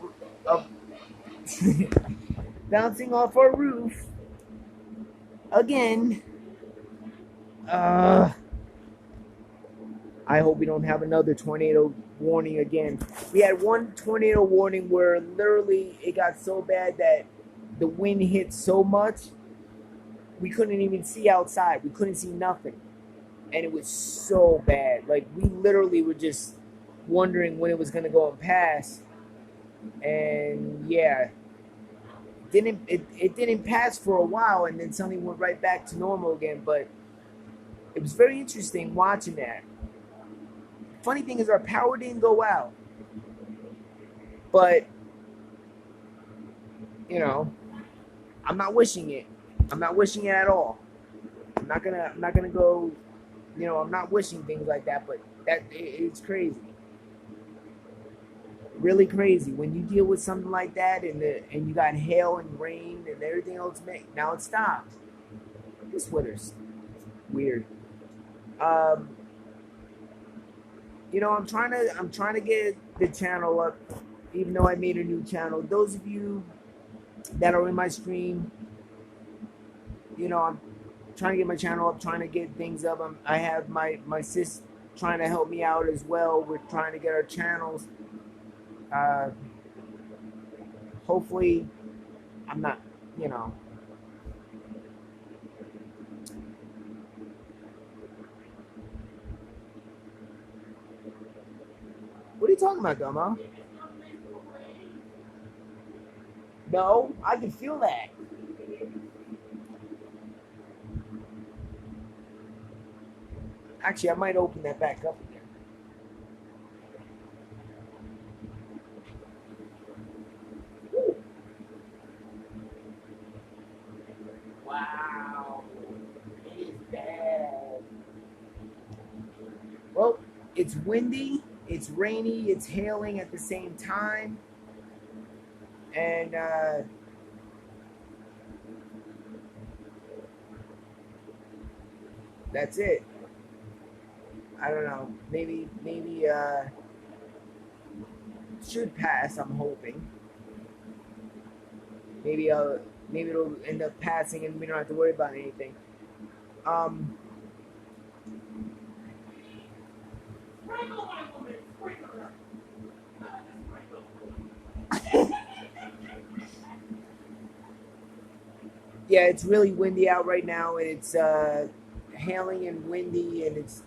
bouncing off our roof again. I hope we don't have another tornado warning again. We had one tornado warning where literally it got so bad that the wind hit so much we couldn't even see outside. We couldn't see nothing. And it was so bad. Like, we literally were just wondering when it was going to go and pass. And, yeah. it didn't pass for a while, and then suddenly went right back to normal again. But it was very interesting watching that. Funny thing is, our power didn't go out, but you know, I'm not wishing it. I'm not wishing it at all. I'm not gonna go. You know, I'm not wishing things like that. But it's crazy, really crazy when you deal with something like that, and you got hail and rain and everything else. Now it stopped. This weather's weird. Um, you know, I'm trying to get the channel up, even though I made a new channel. Those of you that are in my stream, you know, I'm trying to get my channel up, trying to get things up. I have my sis trying to help me out as well. We're trying to get our channels. Uh, Hopefully, I'm not, you know. What are you talking about, Domo? No, I can feel that. Actually, I might open that back up again. Wow, it is bad. Well, it's windy, it's rainy, it's hailing at the same time, and that's it. I don't know. Maybe should pass. I'm hoping. Maybe maybe it'll end up passing, and we don't have to worry about anything. Um, yeah, it's really windy out right now, and it's hailing and windy, and it's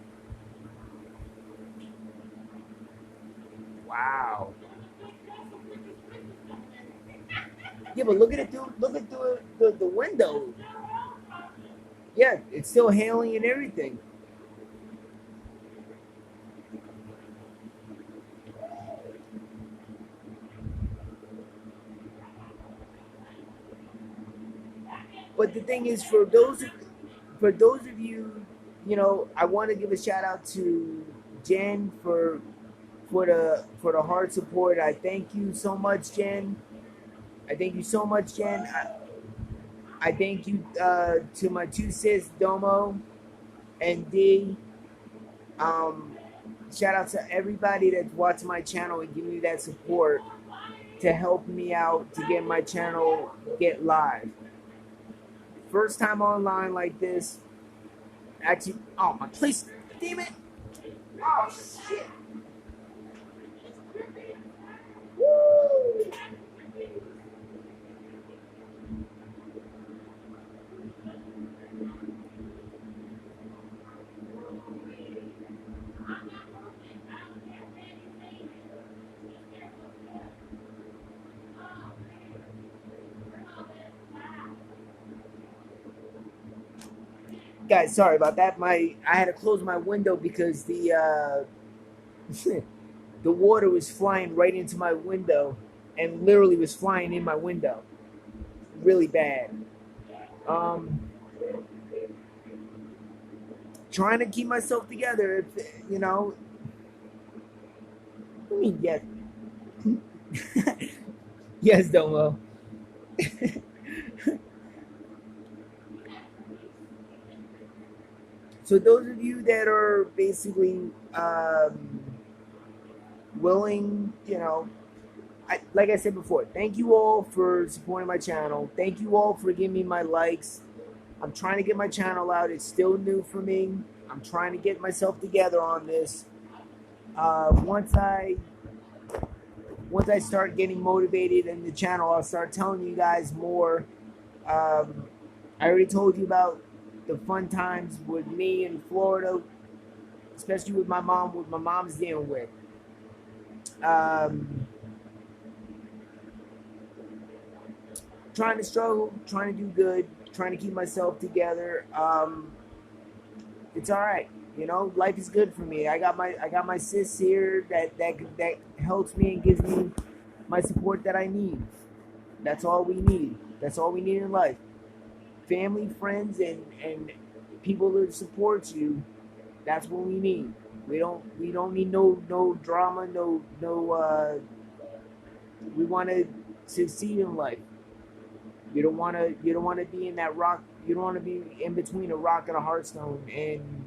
wow. Yeah, but look at it through look at the window. Yeah, it's still hailing and everything. But the thing is, for those of you, you know, I want to give a shout out to Jen for the hard support. I thank you so much, Jen. I thank you so much, Jen. I thank you to my two sis, Domo and D. Um, Shout out to everybody that's watching my channel and giving me that support to help me out to get my channel get live. First time online like this. Actually, oh my place, damn it! Oh shit! Woo! Guys, sorry about that. I had to close my window because the water was flying right into my window, and literally was flying in my window. Really bad. Um, Trying to keep myself together. You know, I mean, yes, yes, Domo. So those of you that are basically willing, you know, like I said before, thank you all for supporting my channel. Thank you all for giving me my likes. I'm trying to get my channel out. It's still new for me. I'm trying to get myself together on this. Uh, once I once I start getting motivated in the channel, I'll start telling you guys more. Um, I already told you about the fun times with me in Florida, especially with my mom, what my mom's dealing with. Um, trying to struggle, trying to do good, trying to keep myself together. It's all right. You know, life is good for me. I got my sis here that helps me and gives me my support that I need. That's all we need. That's all we need in life. Family, friends, and people that support you. That's what we need. We don't need no drama, no. We want to succeed in life. You don't want to be in that rock. You don't want to be in between a rock and a hard stone, and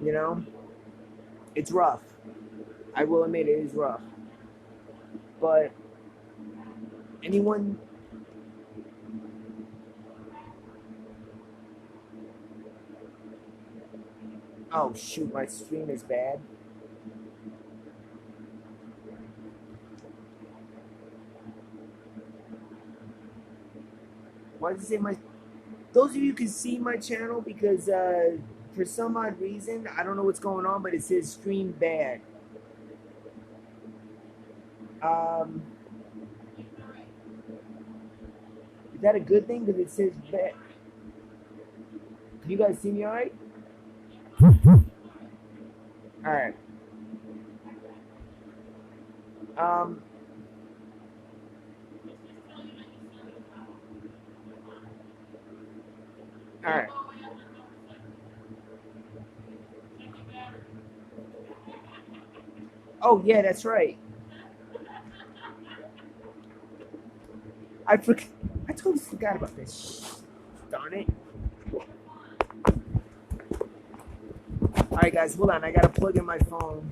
you know it's rough. I will admit it is rough. But anyone, oh shoot, my stream is bad. Why does it say my? Those of you can see my channel because for some odd reason I don't know what's going on, but it says stream bad. Um, is that a good thing? Because it says bad. Can you guys see me all right? All right. Um, all right. Oh yeah, that's right. I forgot. I totally forgot about this. Darn it. All right, guys, hold on. I gotta plug in my phone.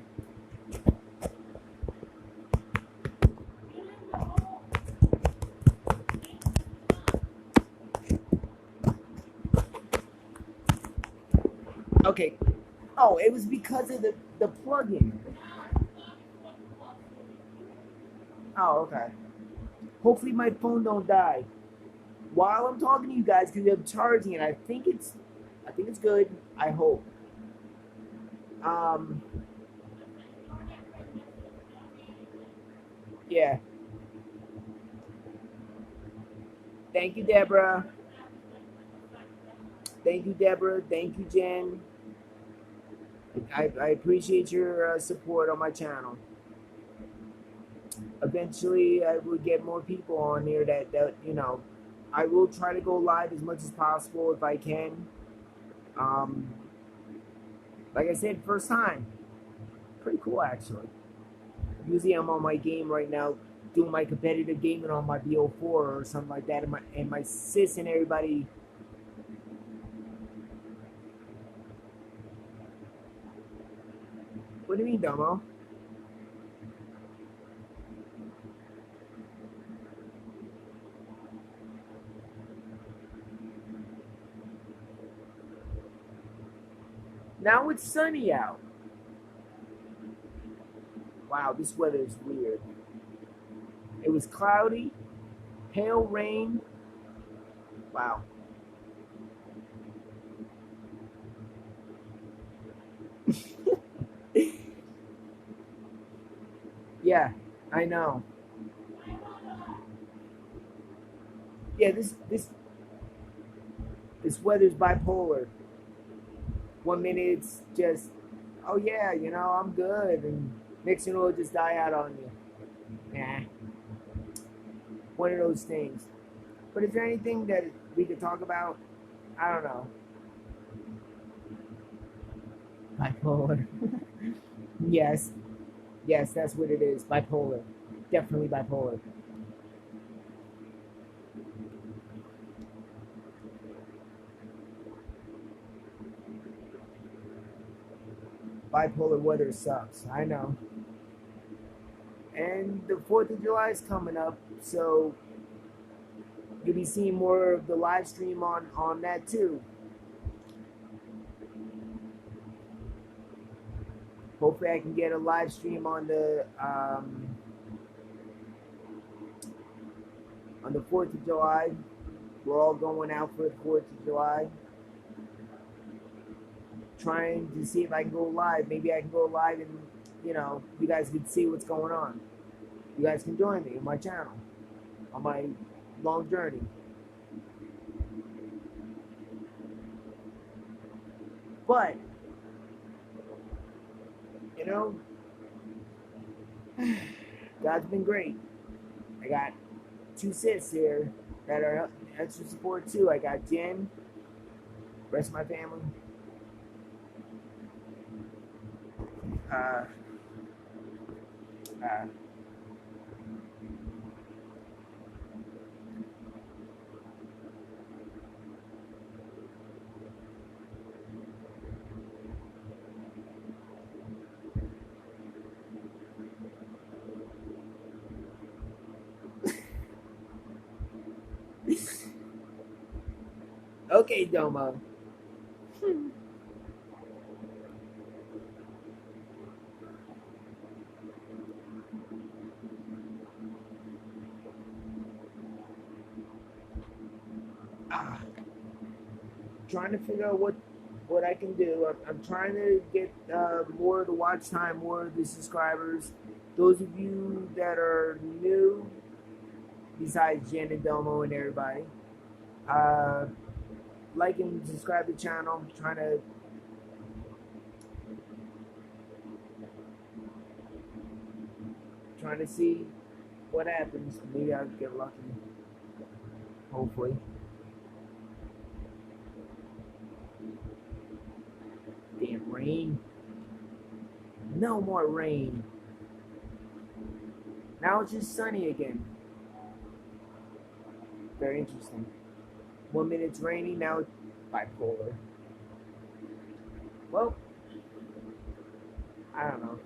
Okay. Oh, it was because of the plug-in. Oh, okay. Hopefully my phone don't die while I'm talking to you guys because I'm charging it. I think it's good. I hope. Um, yeah. Thank you, Deborah. Thank you, Deborah. Thank you, Jen. I appreciate your support on my channel. Eventually, I will get more people on here that I will try to go live as much as possible if I can. Um, like I said, first time. Pretty cool, actually. Usually I'm on my game right now, doing my competitive gaming on my BO4 or something like that, and my sis and everybody. What do you mean, Domo? Now it's sunny out. Wow, this weather is weird. It was cloudy, hail, rain. Wow. Yeah, I know. Yeah, this weather's bipolar. One minute it's just, oh yeah, I'm good, and next thing you know, it'll just die out on you. Nah, one of those things. But is there anything that we could talk about? I don't know. Bipolar. Yes, yes, that's what it is. Bipolar. Definitely bipolar. Bipolar weather sucks. I know. And the 4th of July is coming up, so you'll be seeing more of the live stream on that too. Hopefully, I can get a live stream on the 4th of July. We're all going out for the 4th of July. Trying to see if I can go live. Maybe I can go live and you guys can see what's going on. You guys can join me on my channel. on my long journey. But you know, God's been great. I got two sis here that are extra support too. I got Jen, rest of my family. Uh, uh, okay, Domo. Ah, trying to figure out what I can do. I'm trying to get more of the watch time, more of the subscribers. Those of you that are new, besides Jen and Domo and everybody, uh, like and subscribe to the channel. I'm trying to see what happens. Maybe I'll get lucky. Hopefully. Damn rain. No more rain. Now it's just sunny again. Very interesting. 1 minute it's raining, now it's bipolar. Well, I don't know.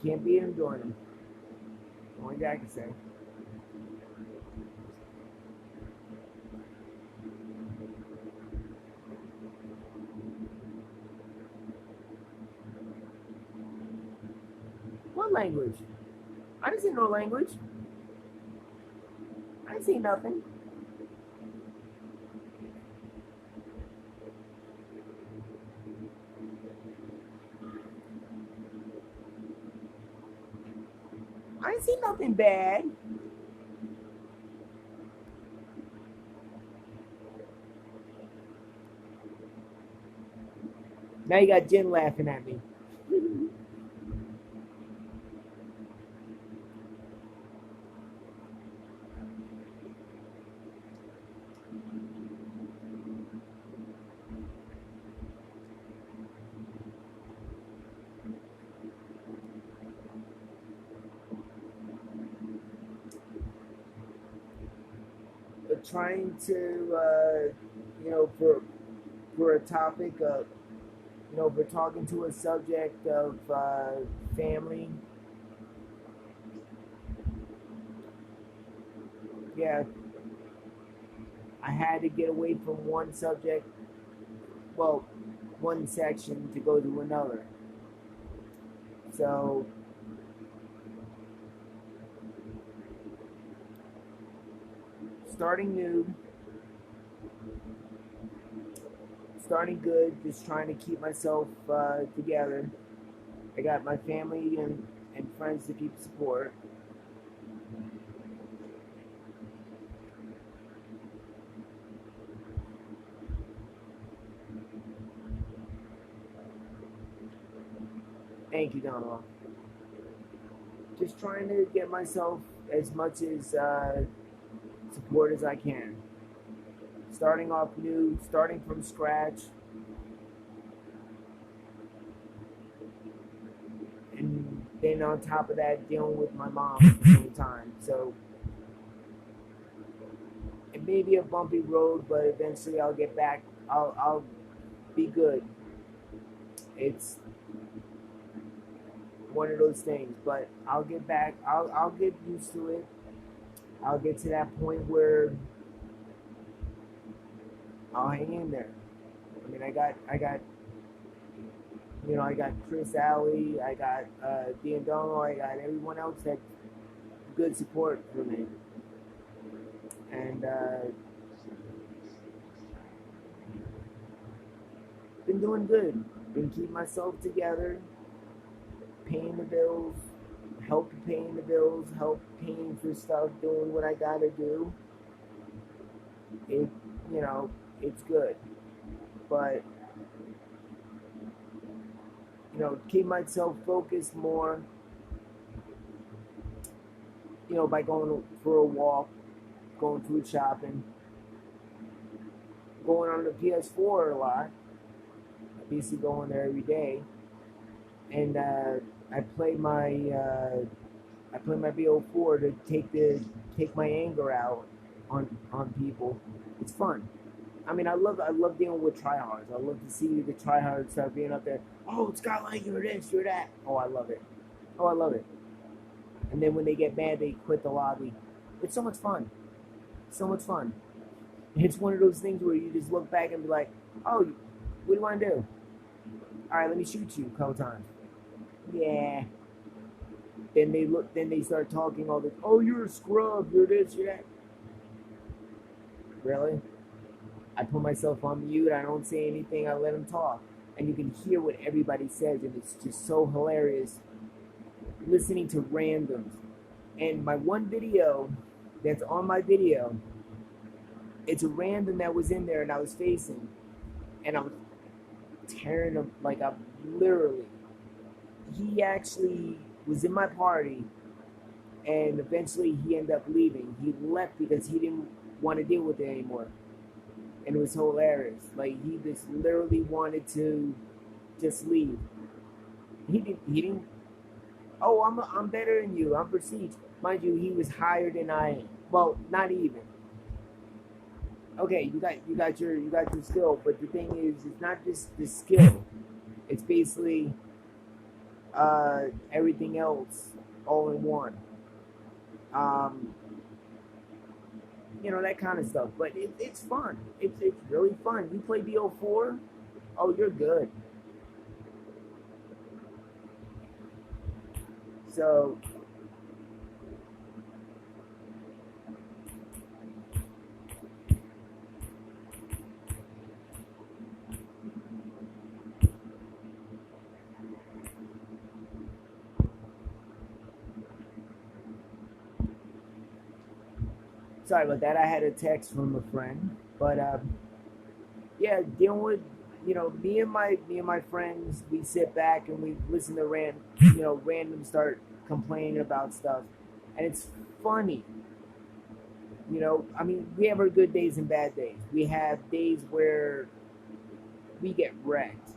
Can't beat him, Jordan. Only thing I can say. What language? I didn't see no language. I didn't see nothing. I didn't see nothing bad. Now you got Jen laughing at me. But trying to, for a topic of, we're talking to a subject of family. Yeah, I had to get away from one subject, well, one section to go to another. So, starting new, starting good, just trying to keep myself together. I got my family and friends to keep support. Thank you, Donald. Just trying to get myself as much as support as I can. Starting off new, starting from scratch, and then on top of that, dealing with my mom at the same time. So it may be a bumpy road, but eventually I'll get back. I'll be good. It's one of those things, but I'll get back. I'll get used to it. I'll get to that point where I'll hang in there. I mean, I got I got Chris Alley, I got D'Andono, I got everyone else that good support for me, and been doing good. Been keeping myself together, paying the bills, help to paying the bills, help paying for stuff, doing what I gotta do, it, you know, it's good. But, keep myself focused more, by going for a walk, going food shopping, going on the PS4 a lot. I basically go on there every day, and I play my BO4 to take my anger out on people. It's fun. I mean, I love dealing with tryhards. I love to see the tryhards start being up there. Oh, Scott, like you're this, you're that. Oh, I love it. Oh, I love it. And then when they get mad, they quit the lobby. It's so much fun. So much fun. It's one of those things where you just look back and be like, oh, what do you want to do? All right, let me shoot you a couple times. Yeah. Then they start talking all this. Oh, you're a scrub. You're this. You're that. Really? I put myself on mute. I don't say anything. I let them talk, and you can hear what everybody says, and it's just so hilarious listening to randoms. And my one video that's on my video, it's a random that was in there, and I was facing, and I was tearing him like I'm literally. He actually was in my party, and eventually he ended up leaving. He left because he didn't want to deal with it anymore, and it was hilarious. Like he just literally wanted to just leave. He didn't. Oh, I'm better than you. I'm prestige. Mind you, he was higher than I am. Well, not even. Okay, you got your skill, but the thing is, it's not just the skill. It's basically everything else all in one. That kind of stuff. But it's fun. It's really fun. You play BO4, oh, you're good. So sorry about that. I had a text from a friend, but yeah, dealing with me and my friends, we sit back and we listen to random start complaining about stuff, and it's funny. I mean, we have our good days and bad days. We have days where we get wrecked.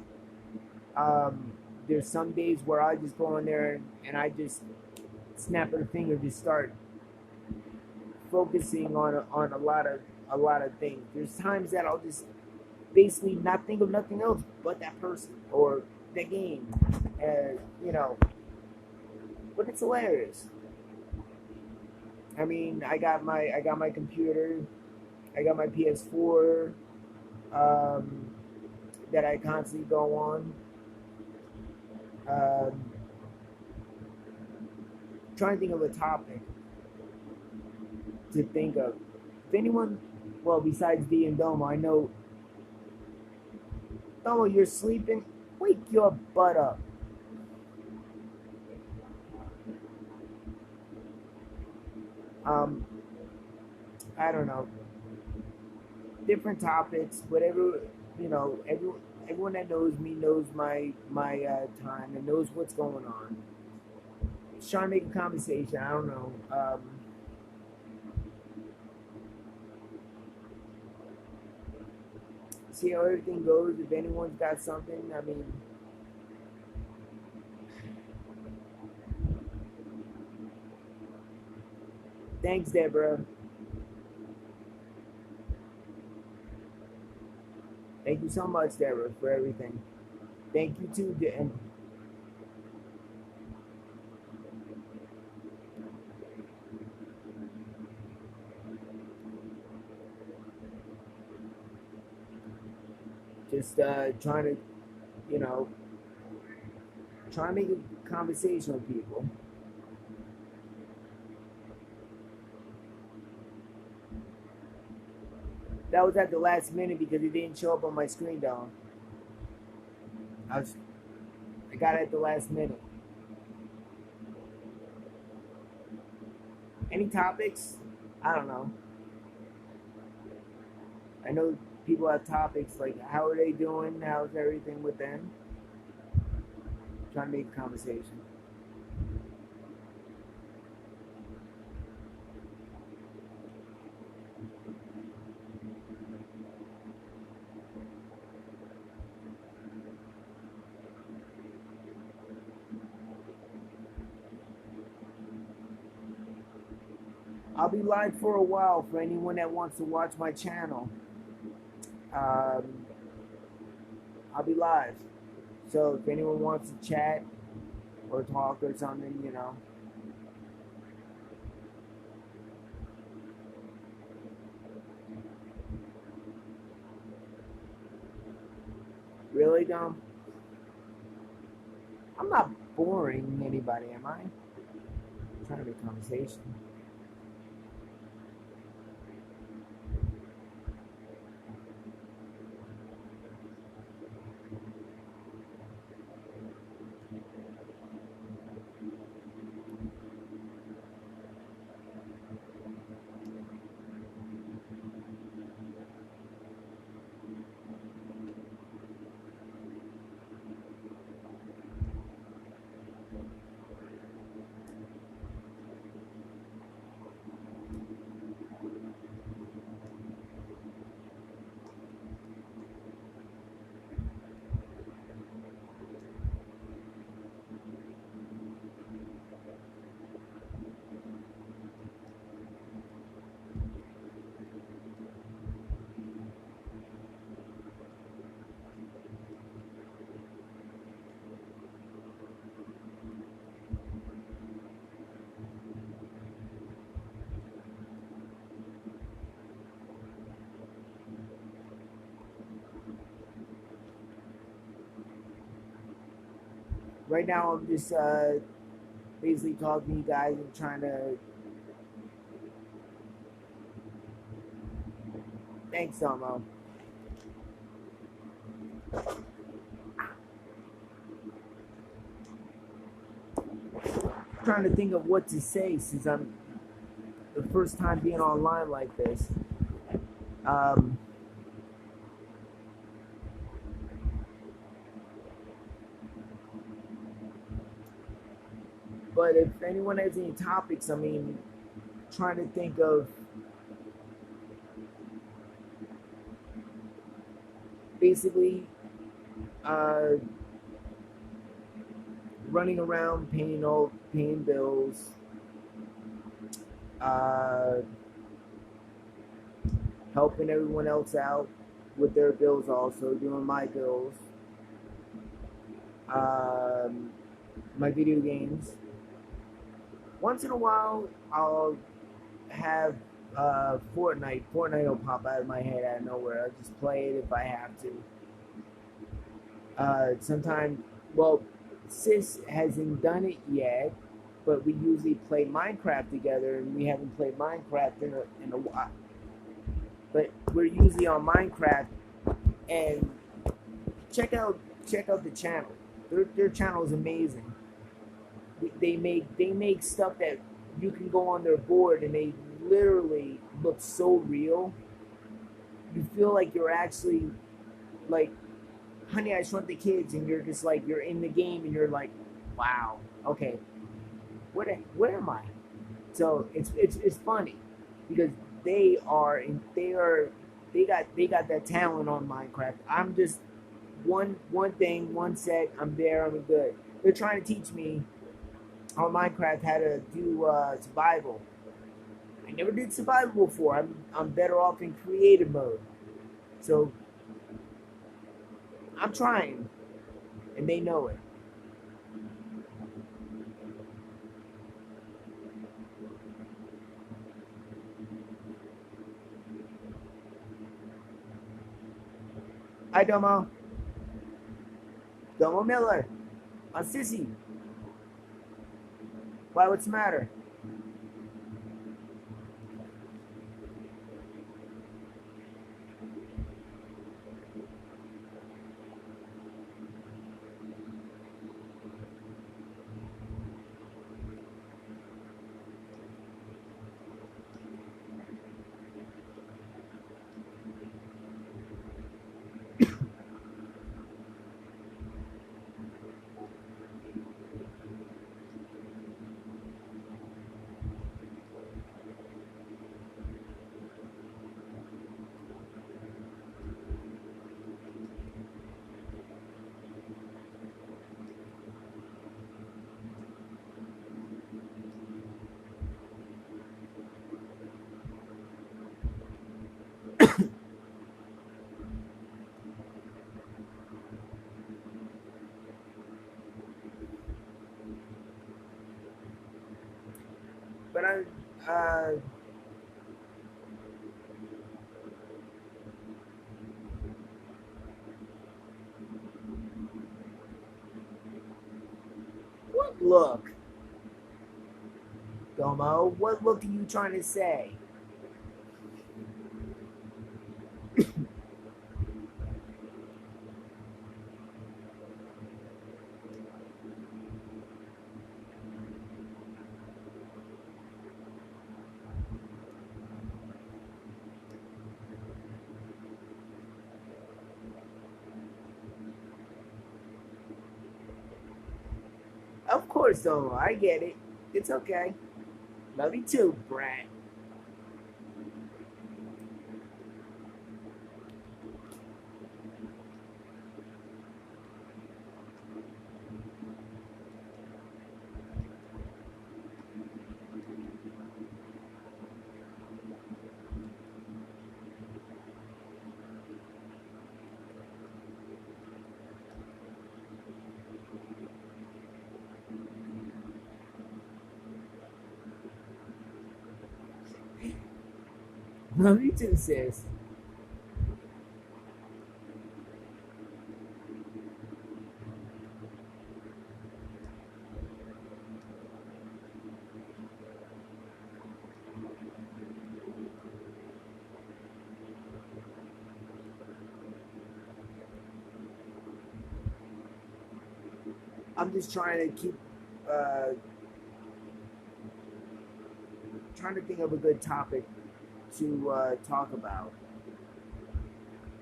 There's some days where I just go in there and I just snap of the finger, just start focusing on a lot of things. There's times that I'll just basically not think of nothing else but that person or the game, and but it's hilarious. I mean, I got my computer, I got my PS4 that I constantly go on. Trying to think of a topic to think of. If anyone, well, besides D and Domo, I know. Domo, you're sleeping. Wake your butt up. I don't know. Different topics, whatever. Everyone that knows me knows my time and knows what's going on. Just trying to make a conversation. I don't know. See how everything goes. If anyone's got something, I mean, thanks, Deborah. Thank you so much, Deborah, for everything. Thank you too, and just trying to, trying to make a conversation with people. That was at the last minute because it didn't show up on my screen, though. I got it at the last minute. Any topics? I don't know. I know people have topics like how are they doing? How's everything with them? Trying to make a conversation. I'll be live for a while for anyone that wants to watch my channel. Um, I'll be live. So if anyone wants to chat or talk or something, you know. Really, dumb? I'm not boring anybody, am I? I'm trying to make conversation. Right now, I'm just basically talking to you guys and trying to. Thanks, Tomo. Trying to think of what to say since I'm the first time being online like this. Um, but if anyone has any topics, I mean, trying to think of basically uh, running around paying bills, uh, helping everyone else out with their bills, also doing my bills, um, my video games. Once in a while, I'll have Fortnite. Fortnite will pop out of my head out of nowhere. I'll just play it if I have to. Sometimes, well, Sis hasn't done it yet, but we usually play Minecraft together, and we haven't played Minecraft in a while. But we're usually on Minecraft, and check out check out the channel. Their channel is amazing. They make stuff that you can go on their board, and they literally look so real. You feel like you're actually like Honey, I Shrunk the Kids, and you're just like you're in the game, and you're like, wow, okay, where am I? So it's funny because they got that talent on Minecraft. I'm just one thing, one set. I'm there. I'm good. They're trying to teach me on Minecraft how to do survival. I never did survival before. I'm better off in creative mode. So I'm trying, and they know it. Hi, Domo. Domo Miller. On Sissy. Why? What's the matter? But what look, Domo? What look are you trying to say? Of course, Domo. I get it. It's okay. Love you too, Brad. Love you too, sis. I'm just trying to keep uh, trying to think of a good topic to talk about.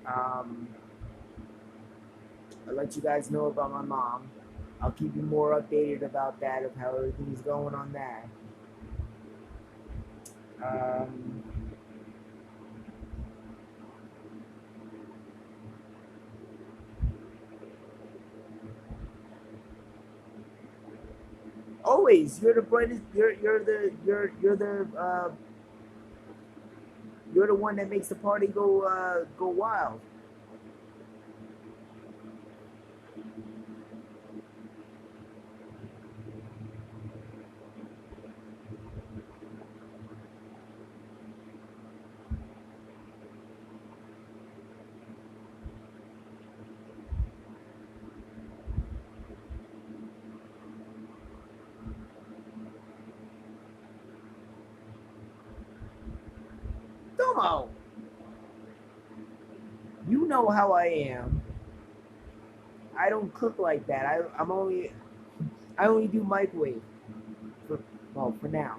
Um, I'll let you guys know about my mom. I'll keep you more updated about that, of how everything's going on that. Um, always, you're the brightest. You're the one that makes the party go wild. Domo, you know how I am. I don't cook like that. I only do microwave. For, well, for now.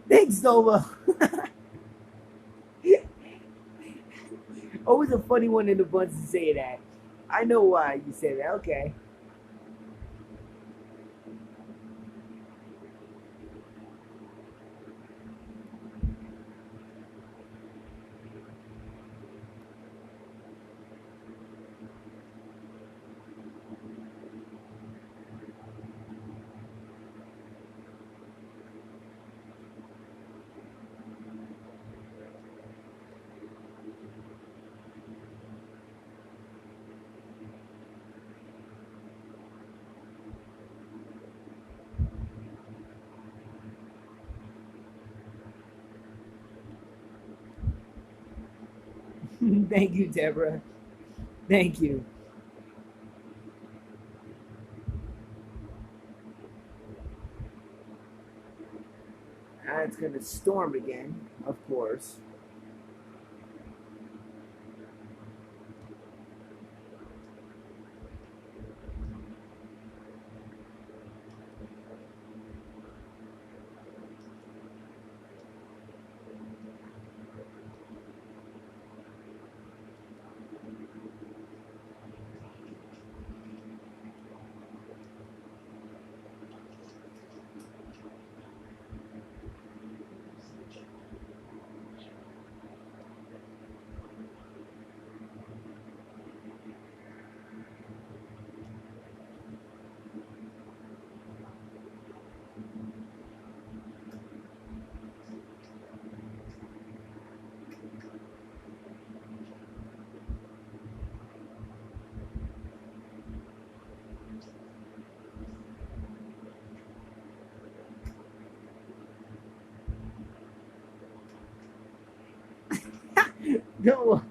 Thanks, Nova. Always a funny one in the bunch to say that. I know why you say that. Okay. Thank you, Deborah. Thank you. It's gonna storm again, of course. No.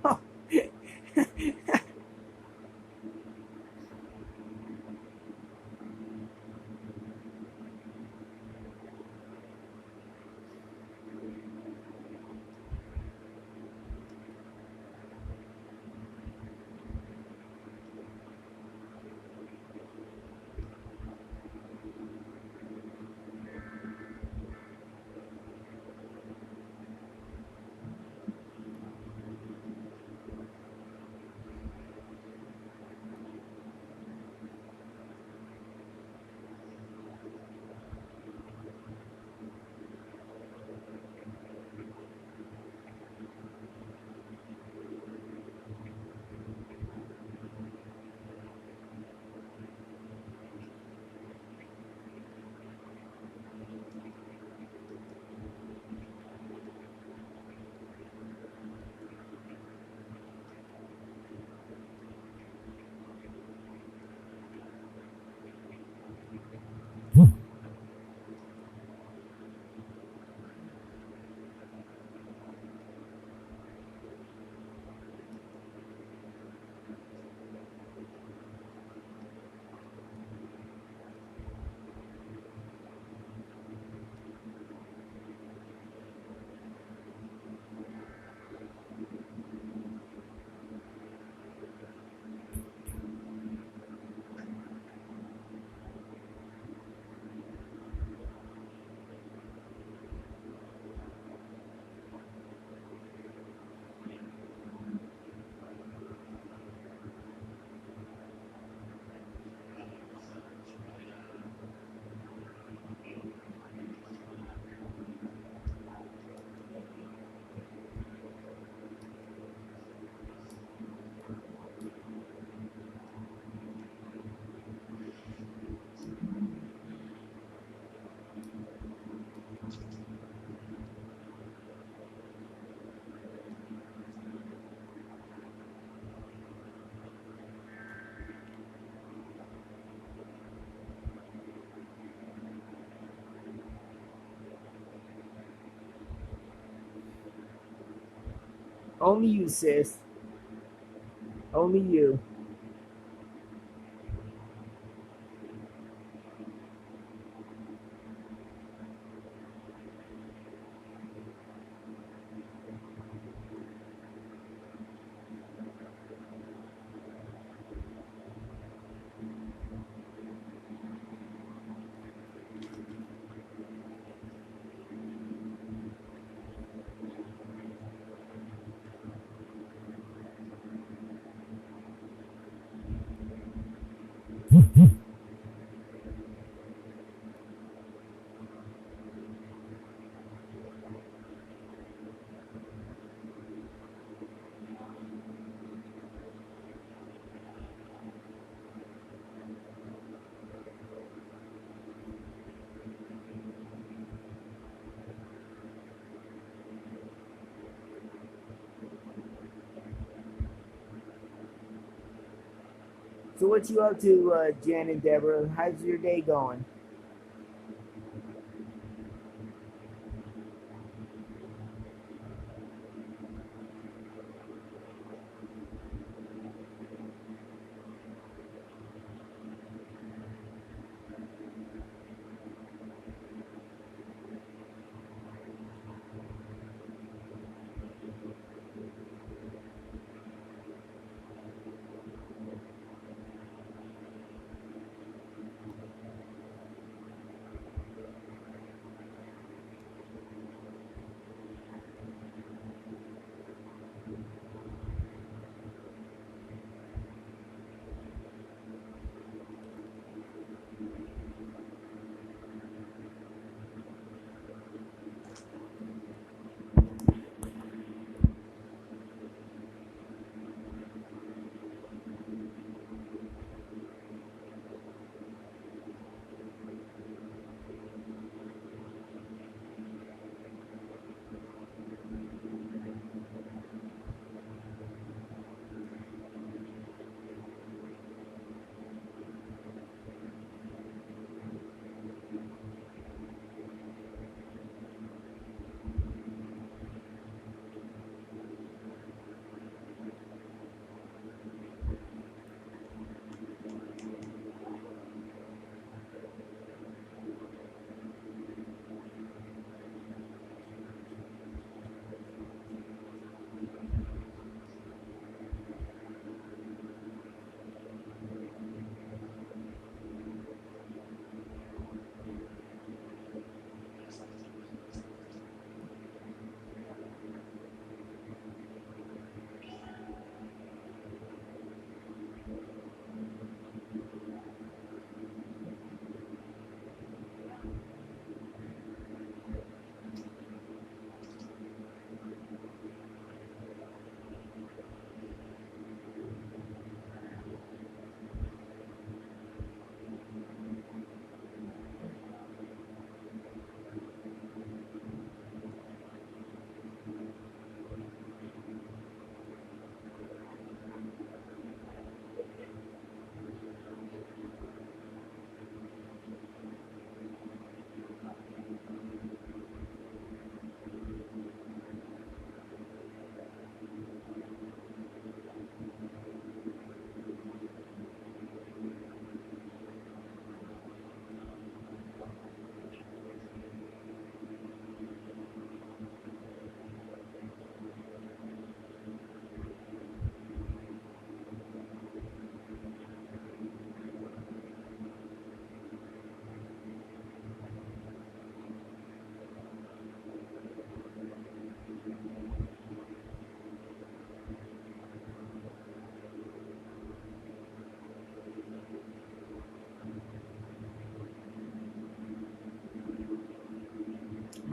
Only you, sis. Only you. So what you up to, Jen and Deborah? How's your day going?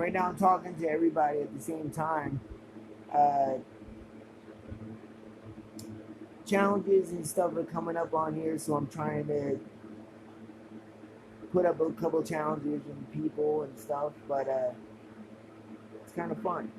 right now I'm talking to everybody at the same time. Uh, Challenges and stuff are coming up on here, so I'm trying to put up a couple challenges and people and stuff, but it's kind of fun.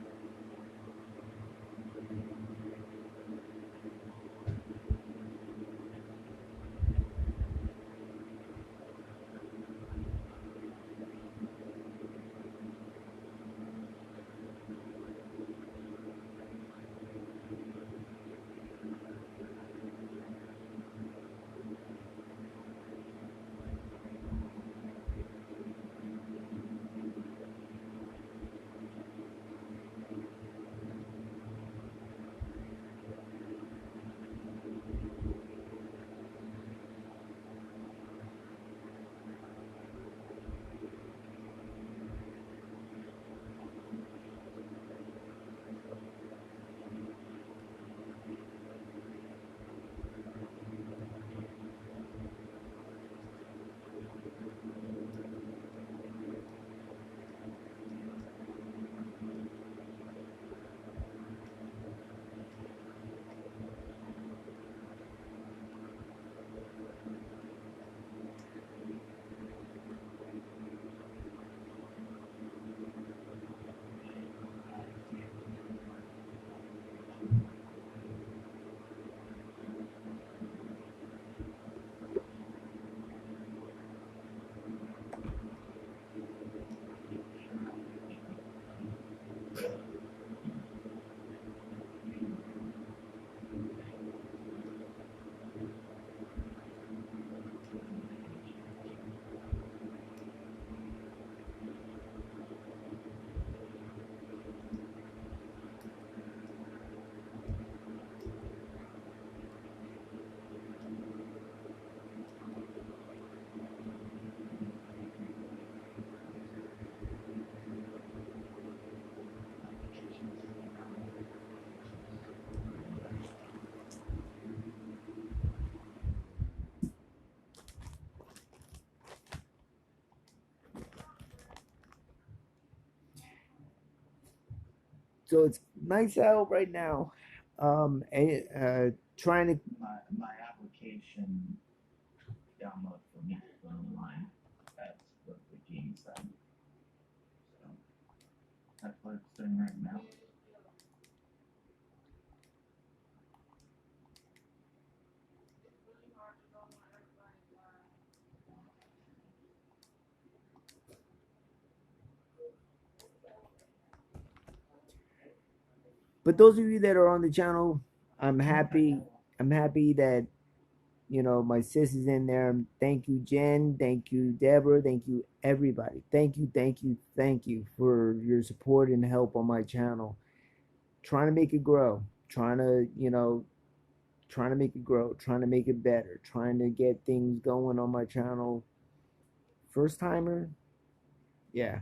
So it's nice out right now. Trying to my application download for me online. That's what the game said. So that's what it's doing right now. but those of you that are on the channel, I'm happy. I'm happy that my sis is in there. Thank you, Jen. Thank you, Deborah. Thank you, everybody. Thank you for your support and help on my channel. Trying to make it grow. Trying to make it grow. Trying to make it better. Trying to get things going on my channel. First timer, yeah.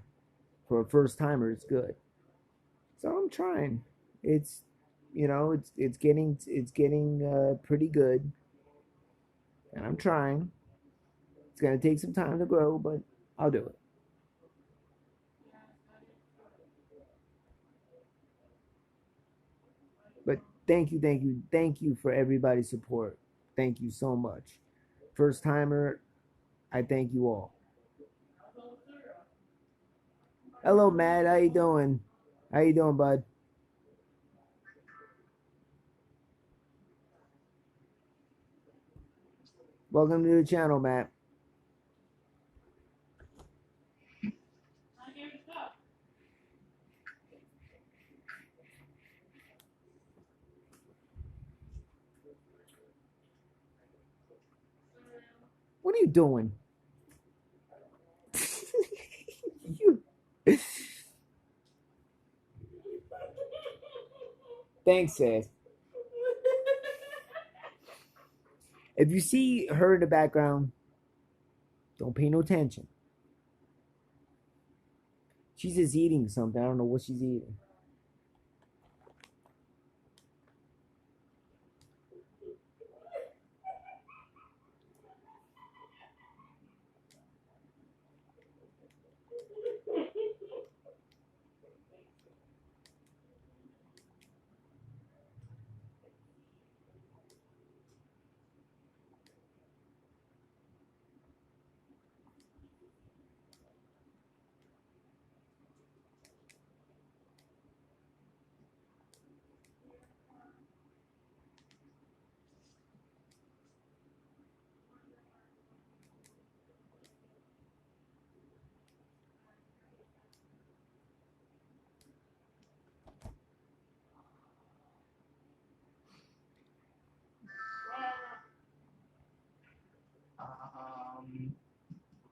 For a first timer, it's good. So I'm trying. It's it's getting pretty good, and I'm trying. It's gonna take some time to grow, but I'll do it. But thank you for everybody's support. Thank you so much. First timer, I thank you all. Hello, Matt. How you doing? How you doing, bud? Welcome to the channel, Matt. What are you doing? you. Thanks, sis. If you see her in the background, don't pay no attention. She's just eating something. I don't know what she's eating.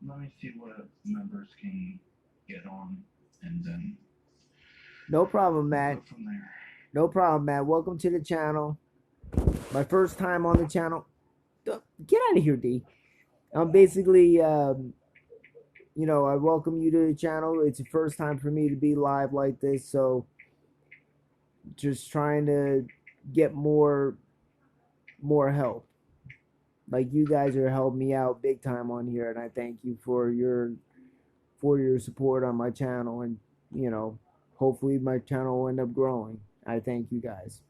Let me see what members can get on, and then No problem, Matt. go from there. No problem, Matt. Welcome to the channel. My first time on the channel. Get out of here, D. I'm basically, you know, I welcome you to the channel. It's the first time for me to be live like this, so just trying to get more help. Like you guys are helping me out big time on here, and I thank you for your support on my channel, and you know, hopefully my channel will end up growing. I thank you guys.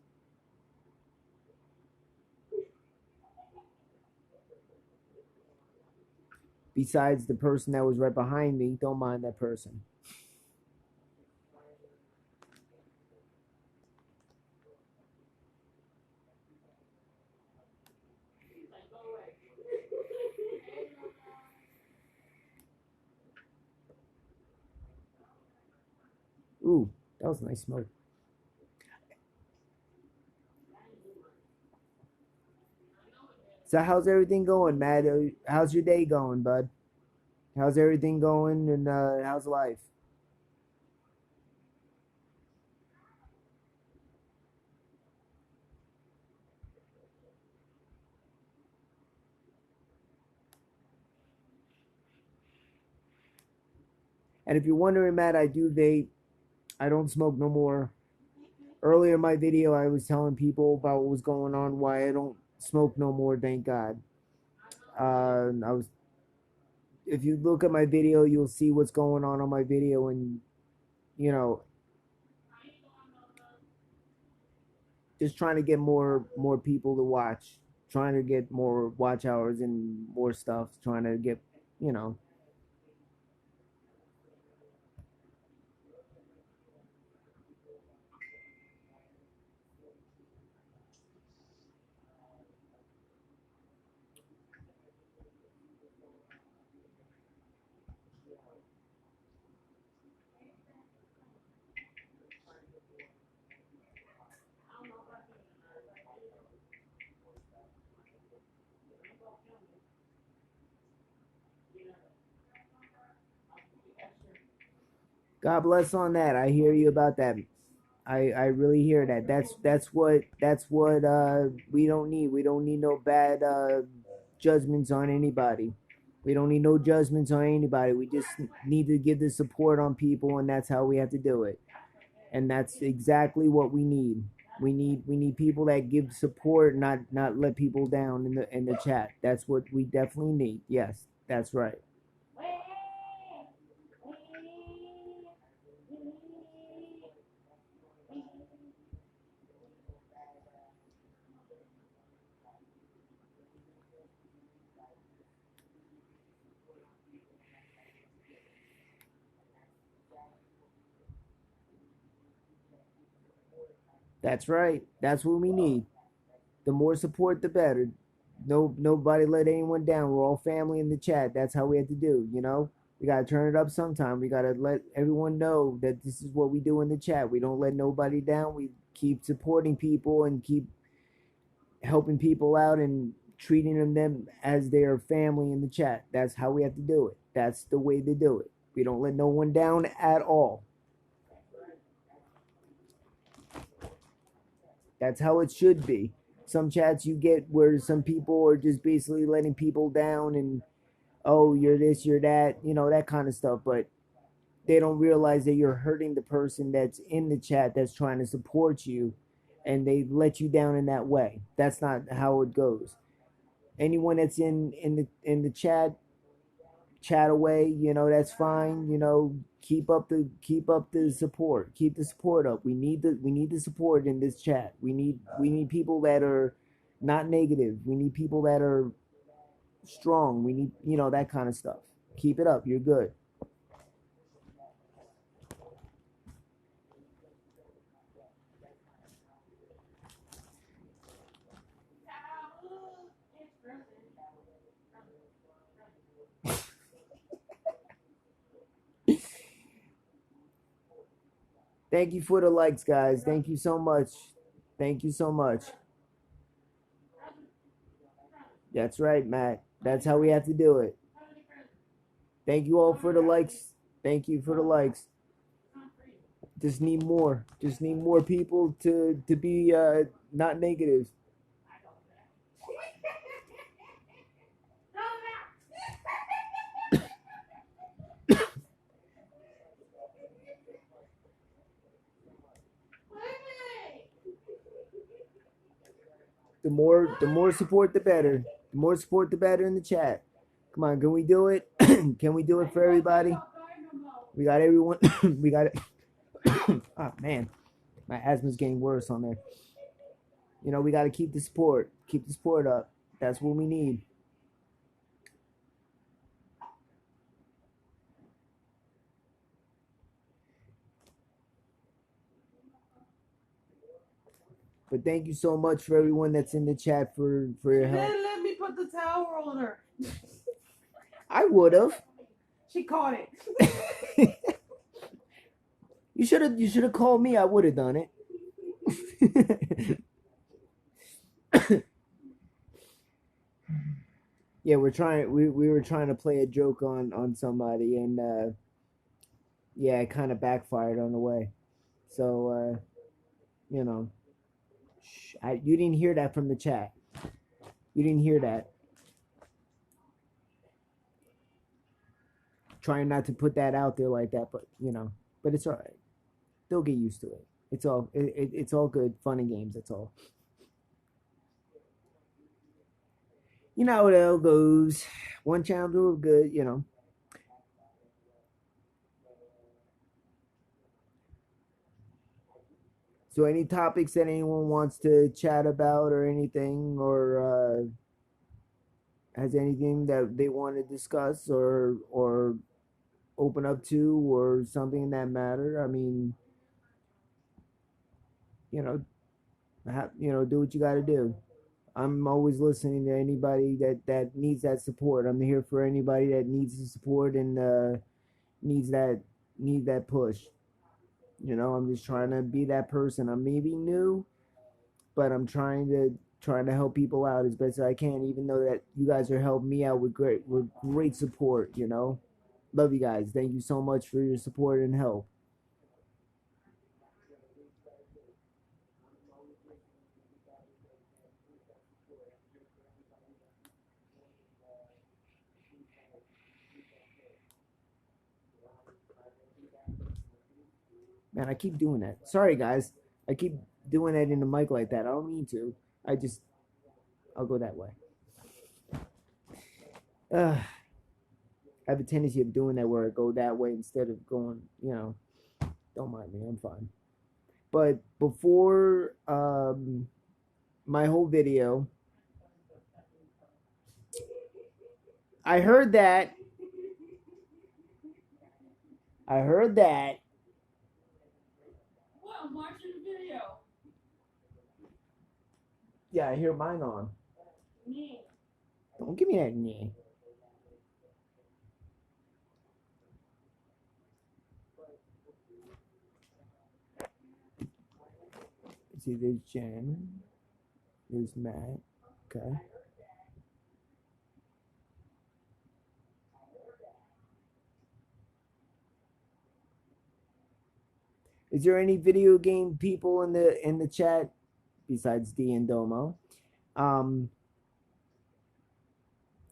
Besides the person that was right behind me, don't mind that person. Ooh, that was nice smoke. So how's everything going, Matt? How's your day going, bud? How's everything going, and how's life? And if you're wondering, Matt, I do vape. I don't smoke no more. Earlier in my video, I was telling people about what was going on, why I don't smoke no more. Thank God. I was. If you look at my video, you'll see what's going on my video, and you know, just trying to get more people to watch, trying to get more watch hours and more stuff, trying to get, you know. God bless on that. I hear you about that. I really hear that. That's what we don't need. We don't need no bad judgments on anybody. We don't need no judgments on anybody. We just need to give the support on people, and that's how we have to do it. And that's exactly what we need. We need people that give support, not let people down in the chat. That's what we definitely need. Yes, that's right. That's right. That's what we need. The more support, the better. Nobody let anyone down. We're all family in the chat. That's how we have to do. You know, we gotta turn it up sometime. We gotta let everyone know that this is what we do in the chat. We don't let nobody down. We keep supporting people and keep helping people out and treating them as their family in the chat. That's how we have to do it. That's the way to do it. We don't let no one down at all. That's how it should be. Some chats you get where some people are just basically letting people down and, oh, you're this, you're that, you know, that kind of stuff. But they don't realize that you're hurting the person that's in the chat that's trying to support you, and they let you down in that way. That's not how it goes. Anyone that's in the chat away, you know, that's fine. You know, keep up the support. Keep the support up. We need the support in this chat. We need people that are not negative. We need people that are strong. We need, you know, that kind of stuff. Keep it up. You're good. Thank you for the likes, guys. Thank you so much. Thank you so much. That's right, Matt. That's how we have to do it. Thank you all for the likes. Thank you for the likes. Just need more. Just need more people to be not negative. The more support the better. The more support the better in the chat. Come on, can we do it? Can we do it for everybody? We got everyone. We got it. Oh man, my asthma's getting worse on there. You know, we got to keep the support. Keep the support up. That's what we need. But thank you so much for everyone that's in the chat for your help. Then let me put the towel on her. I would have. She caught it. You should have called me. I would have done it. Yeah, we were trying to play a joke on somebody, and yeah, it kind of backfired on the way. So you know, you didn't hear that from the chat. You didn't hear that. Trying not to put that out there like that, but you know, but it's all right. They'll get used to it. It's all good, fun and games. That's all. You know how it all goes. One channel do good, you know. So, any topics that anyone wants to chat about, or anything, or has anything that they want to discuss, or open up to, or something in that matter. I mean, you know, do what you got to do. I'm always listening to anybody that needs that support. I'm here for anybody that needs the support and needs that push. You know, I'm just trying to be that person. I'm maybe new, but I'm trying to help people out as best as I can. Even though that you guys are helping me out with great support. You know, love you guys. Thank you so much for your support and help. Man, I keep doing that. Sorry, guys. I keep doing that in the mic like that. I don't mean to. I'll go that way. I have a tendency of doing that where I go that way instead of going, don't mind me. I'm fine. But before my whole video, I heard that. Well, I'm watching the video. Yeah, I hear mine on. Yeah. Don't give me that knee. See, there's Jen. There's Matt. Okay. Is there any video game people in the chat besides D and Domo?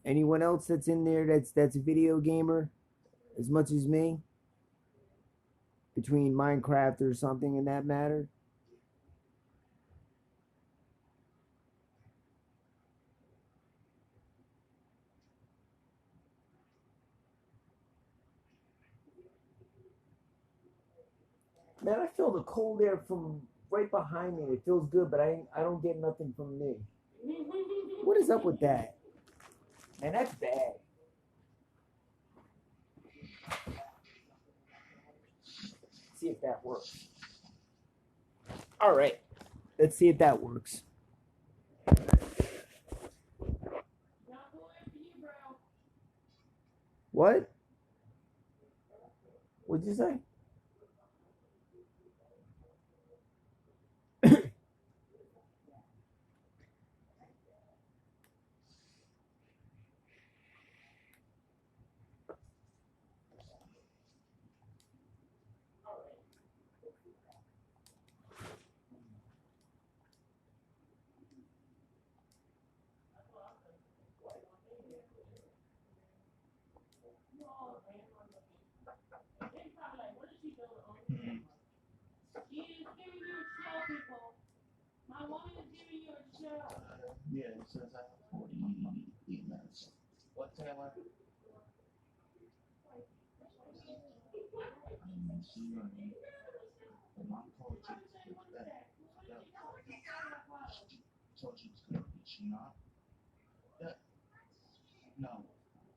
Anyone else that's in there that's a video gamer as much as me? Between Minecraft or something in that matter? Man, I feel the cold air from right behind me. It feels good, but I don't get nothing from me. What is up with that? Man, that's bad. See if that works. All right. Let's see if that works. What? What'd you say? I wanted to give you a show. Yeah, it says I have 48 minutes. What, Taylor? I didn't see you. The mom told you to go to bed. Yeah. Told you to go. Did she not? Yeah. No.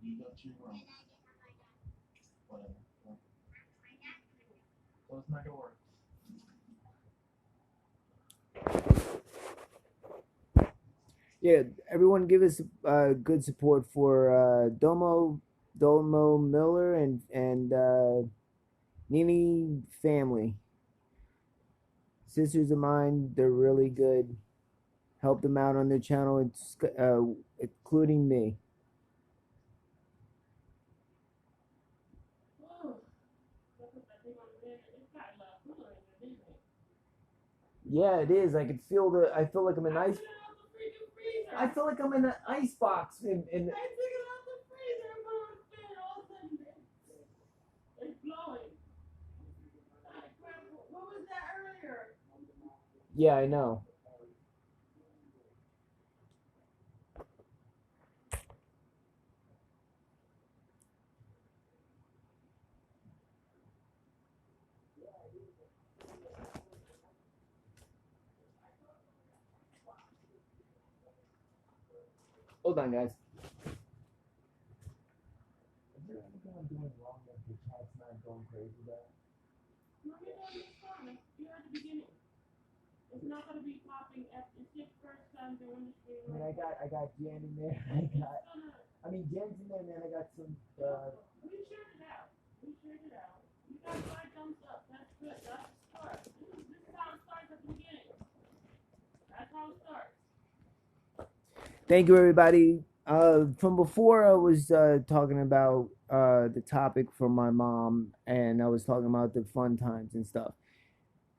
You go to your room. Whatever. Close my door. Yeah, everyone give us good support for Domo Miller and Nini family. Sisters of mine, they're really good. Help them out on their channel, including me. Oh, that's what I think on the bed. It's got a lot of cooler in there, isn't it? Yeah, it is. I can feel the. I feel like I'm in I ice. took it out the freaking freezer. I feel like I'm in an ice box. I took it out the freezer and put it on the fan. All of a sudden, it's blowing. Ah, crap. What was that earlier? Yeah, I know. Hold on, guys. Is there anything I'm doing wrong that the chat's not going crazy about? No, you're doing this fine. You're at the beginning. It's not going to be popping at it's your first time doing the stream. I mean, I got Jen in there. I mean, Jen's in there, man. I got some. We shared it out. We shared it out. You got 5 thumbs up. That's good. That's the start. This is how it starts at the beginning. That's how it starts. Thank you, everybody. From before, I was talking about the topic from my mom, and I was talking about the fun times and stuff.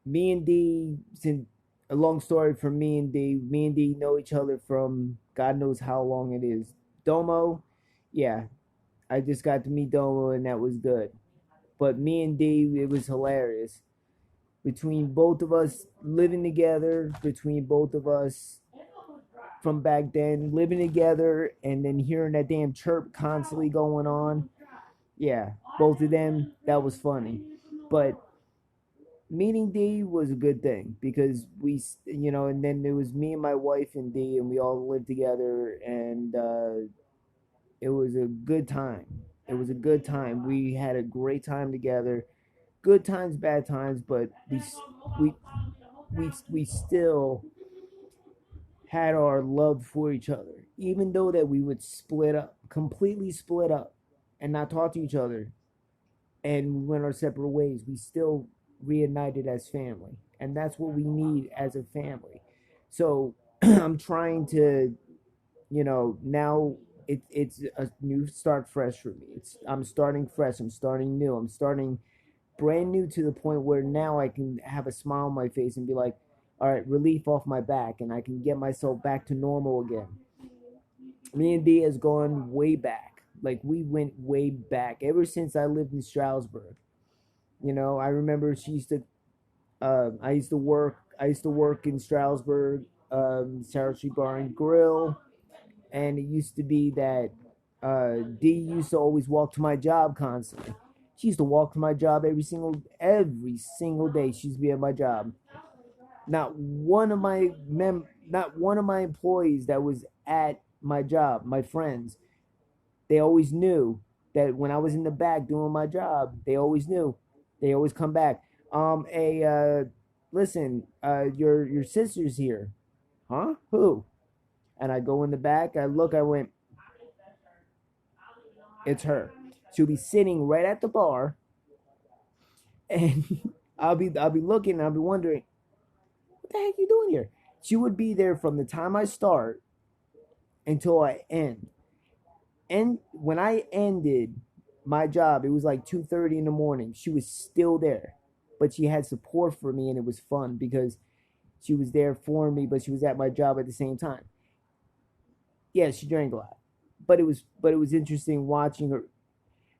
Me and D, since a long story from me and D. Me and D know each other from God knows how long it is. Domo, yeah, I just got to meet Domo, and that was good. But me and D, it was hilarious. Between both of us living together, between both of us from back then, living together, and then hearing that damn chirp constantly going on. Yeah, both of them, that was funny. But meeting D was a good thing because we, and then it was me and my wife and D, and we all lived together, and it was a good time. It was a good time. We had a great time together. Good times, bad times, but we we still had our love for each other, even though that we would split up, completely split up, and not talk to each other, and we went our separate ways. We still reunited as family, and that's what we need as a family. So I'm trying to, now it's a new start, fresh for me. I'm starting fresh. I'm starting new. I'm starting brand new to the point where now I can have a smile on my face and be like, all right, relief off my back, and I can get myself back to normal again. Me and D has gone way back. Like we went way back ever since I lived in Stroudsburg. I remember she used to. I used to work. I used to work in Stroudsburg, Sarah Street Bar and Grill, and it used to be that D used to always walk to my job constantly. She used to walk to my job every single day. She used to be at my job. Not one of my employees that was at my job, my friends, they always knew that when I was in the back doing my job, they always knew. They always come back. Listen, your sister's here, huh? Who? And I go in the back. I look. I went. It's her. She'll be sitting right at the bar, and I'll be looking. And I'll be wondering, what the heck are you doing here? She would be there from the time I start until I end. And when I ended my job, it was like 2:30 in the morning. She was still there, but she had support for me, and it was fun because she was there for me, but she was at my job at the same time. Yeah, she drank a lot, but it was interesting watching her.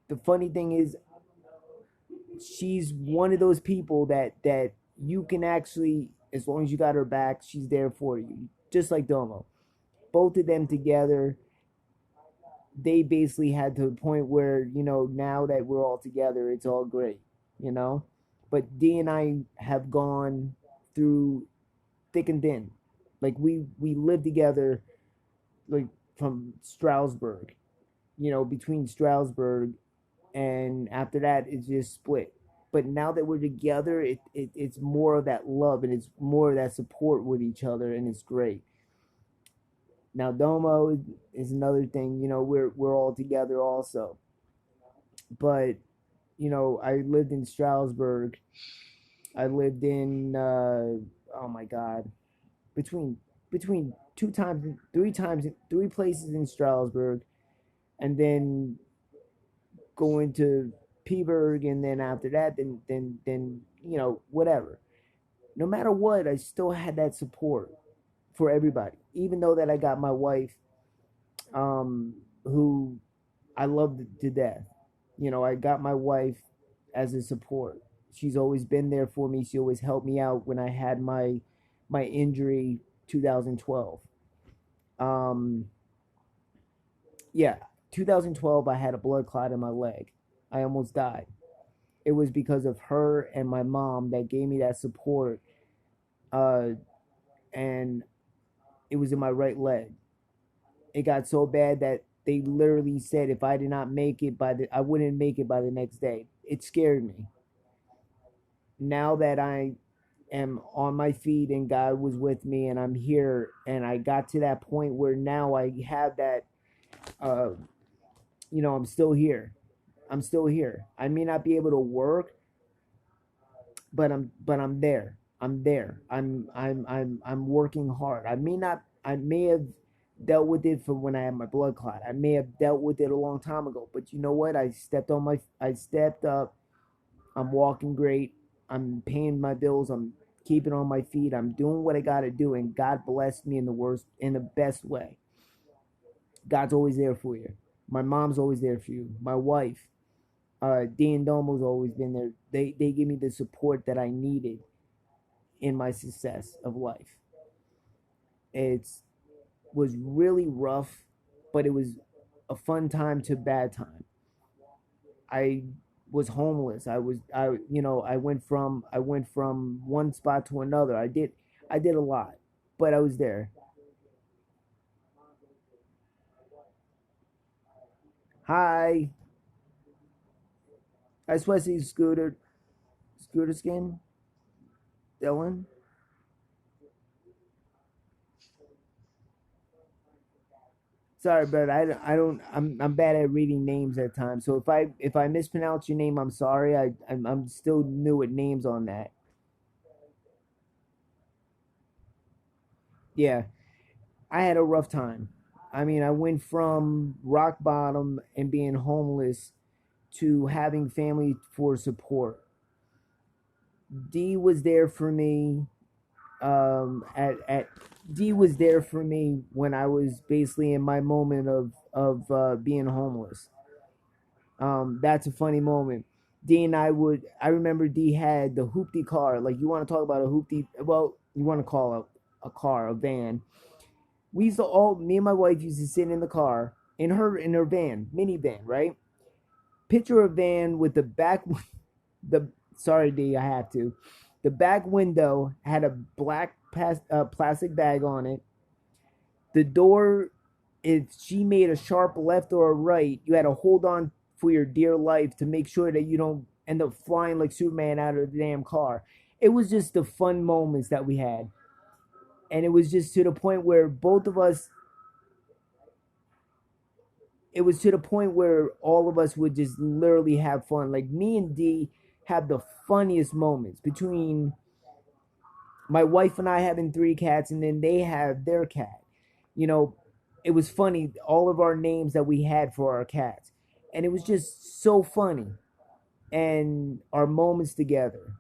The funny thing is, she's one of those people that you can actually As long as you got her back, she's there for you. Just like Domo. Both of them together, they basically had to the point where, now that we're all together, it's all great. But D and I have gone through thick and thin. Like we lived together, like from Stroudsburg, between Stroudsburg, and after that it just split. But now that we're together, it's more of that love, and it's more of that support with each other, and it's great. Now Domo is another thing. We're all together also. But I lived in Stroudsburg. I lived in oh my god, between two times, three places in Stroudsburg, and then going to Peaburg, and then after that, then whatever. No matter what, I still had that support for everybody. Even though that I got my wife, who I loved to death. I got my wife as a support. She's always been there for me. She always helped me out when I had my injury 2012. Um, yeah, 2012 I had a blood clot in my leg. I almost died. It was because of her and my mom that gave me that support. Uh, and it was in my right leg. It got so bad that they literally said if I did not make it I wouldn't make it by the next day. It scared me. Now that I am on my feet and God was with me and I'm here, and I got to that point where now I have that, uh, I'm still here. I'm still here. I may not be able to work, but I'm there. I'm there. I'm working hard. I may have dealt with it from when I had my blood clot. I may have dealt with it a long time ago, but you know what? I stepped up. I'm walking great. I'm paying my bills. I'm keeping on my feet. I'm doing what I got to do, and God blessed me in the best way. God's always there for you. My mom's always there for you. My wife, Dan Domo's always been there. They give me the support that I needed in my success of life. It was really rough, but it was a fun time to bad time. I was homeless. I went from one spot to another. I did a lot, but I was there. Hi, I swear to see Scooter Skin, Dylan. Sorry, but I don't. I'm bad at reading names at times. So if I mispronounce your name, I'm sorry. I'm still new at names on that. Yeah, I had a rough time. I mean, I went from rock bottom and being homeless to having family for support. D was there for me. At D was there for me when I was basically in my moment of being homeless. That's a funny moment. D and I remember D had the hoopty car. Like, you want to talk about a hoopty? Well, you want to call a car, a van. Me and my wife used to sit in the car, in her van, minivan, right? Picture a van with the back, the sorry D, I have to. The back window had a black plastic bag on it. The door, if she made a sharp left or a right, you had to hold on for your dear life to make sure that you don't end up flying like Superman out of the damn car. It was just the fun moments that we had. And it was just to the point where both of us, it was to the point where all of us would just literally have fun. Like, me and D have the funniest moments between my wife and I having three cats, and then they have their cat. You know, it was funny, all of our names that we had for our cats. And it was just so funny. And our moments together,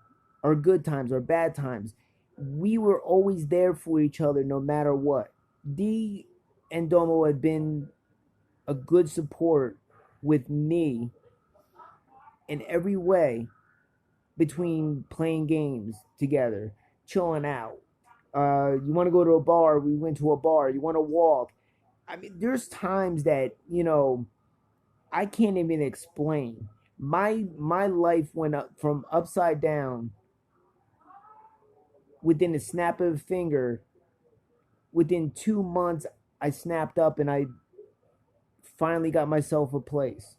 our good times, our bad times, we were always there for each other no matter what. D and Domo had been a good support with me in every way, between playing games together, chilling out. You want to go to a bar? We went to a bar. You want to walk? I mean, there's times that I can't even explain. My life went up from upside down within a snap of a finger. Within 2 months, I snapped up and I finally got myself a place.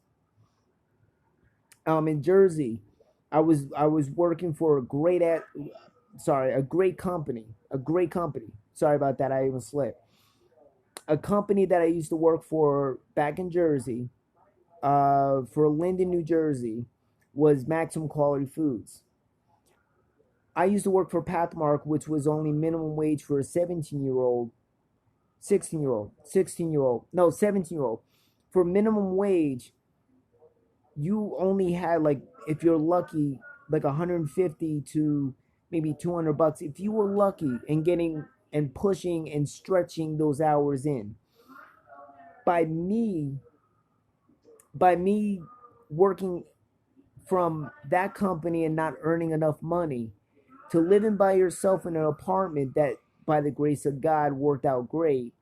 In Jersey, I was working for a great company, Sorry about that, I even slipped. A company that I used to work for back in Jersey, for Linden, New Jersey, was Maximum Quality Foods. I used to work for Pathmark, which was only minimum wage for a 17-year-old, 16-year-old, 16-year-old, no, 17-year-old. For minimum wage, you only had, like, if you're lucky, like 150 to maybe $200 if you were lucky and getting and pushing and stretching those hours in. By me, by me working from that company and not earning enough money to living by yourself in an apartment that, by the grace of God, worked out great.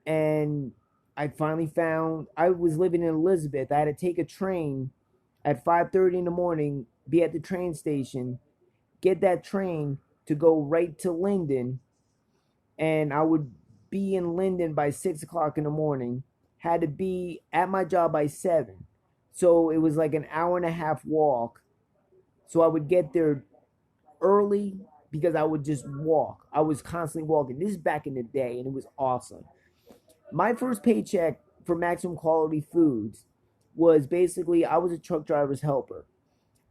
And I finally found, I was living in Elizabeth. I had to take a train at 5:30 in the morning, be at the train station, get that train to go right to Linden, and I would be in Linden by 6 o'clock in the morning. Had to be at my job by 7, so it was like an hour and a half walk. So I would get there early because I would just walk. I was constantly walking. This is back in the day, and it was awesome. My first paycheck for Maximum Quality Foods was basically, I was a truck driver's helper.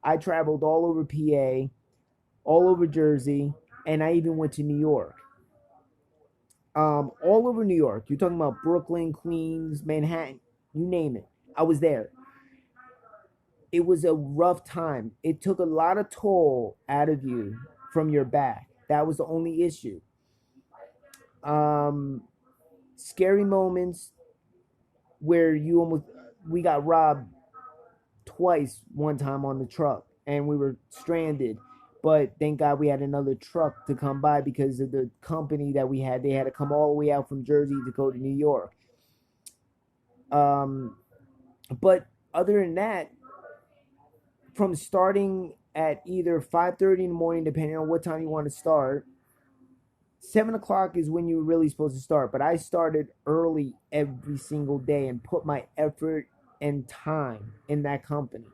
I traveled all over PA, all over Jersey, and I even went to New York. All over New York. You're talking about Brooklyn, Queens, Manhattan, you name it. I was there. It was a rough time. It took a lot of toll out of you from your back. That was the only issue. Scary moments where we got robbed twice one time on the truck and we were stranded. But thank God we had another truck to come by because of the company that we had. They had to come all the way out from Jersey to go to New York. But other than that, from starting at either 5:30 in the morning, depending on what time you want to start, 7 o'clock is when you're really supposed to start. But I started early every single day and put my effort and time in that company.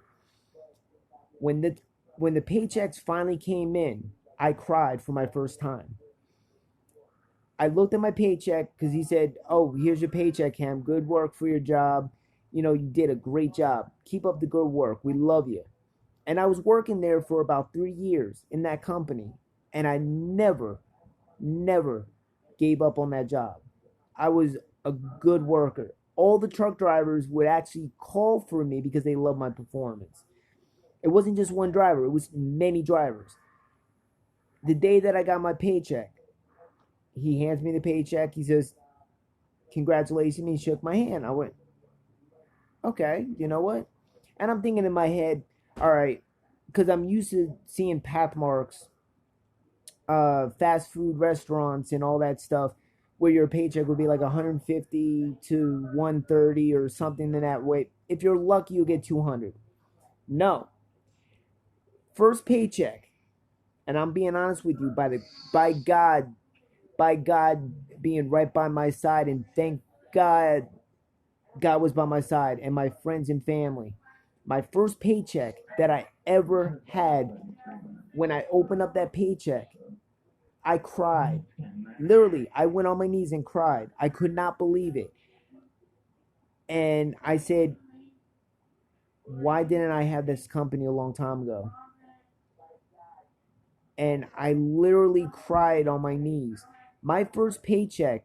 When the paychecks finally came in, I cried for my first time. I looked at my paycheck because he said, "Oh, here's your paycheck, Cam. Good work for your job. You did a great job. Keep up the good work. We love you." And I was working there for about 3 years in that company, and I never gave up on that job. I was a good worker. All the truck drivers would actually call for me because they loved my performance. It wasn't just one driver, it was many drivers. The day that I got my paycheck, he hands me the paycheck. He says, "Congratulations." He shook my hand. I went, "Okay, you know what?" And I'm thinking in my head, all right, because I'm used to seeing pathmarks, fast food restaurants and all that stuff, where your paycheck would be like 150 to 130 or something in that way. If you're lucky, you'll get 200. No. First paycheck, and I'm being honest with you, by God, by God being right by my side, and thank God God was by my side, and my friends and family. My first paycheck that I ever had, when I opened up that paycheck, I cried. Literally, I went on my knees and cried. I could not believe it. And I said, why didn't I have this company a long time ago? And I literally cried on my knees. My first paycheck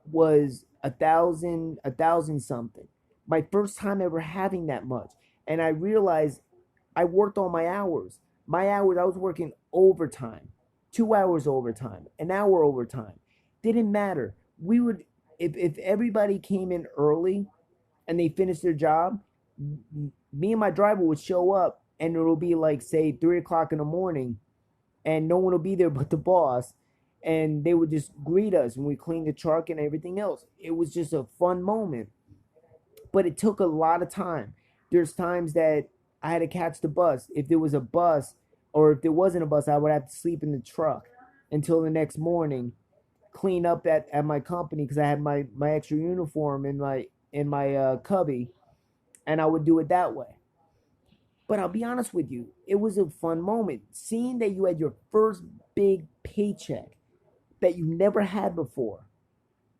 was a thousand something. My first time ever having that much. And I realized I worked all my hours. My hours, I was working overtime, 2 hours overtime, an hour overtime. Didn't matter. We would, if everybody came in early and they finished their job, me and my driver would show up and it'll be like, say, 3 o'clock in the morning. and no one will be there but the boss. And they would just greet us when we cleaned the truck and everything else. It was just a fun moment, but it took a lot of time. There's times that I had to catch the bus. If there was a bus, or if there wasn't a bus, I would have to sleep in the truck until the next morning, clean up at my company because I had my extra uniform in my cubby, and I would do it that way. But I'll be honest with you, it was a fun moment. Seeing that you had your first big paycheck that you never had before,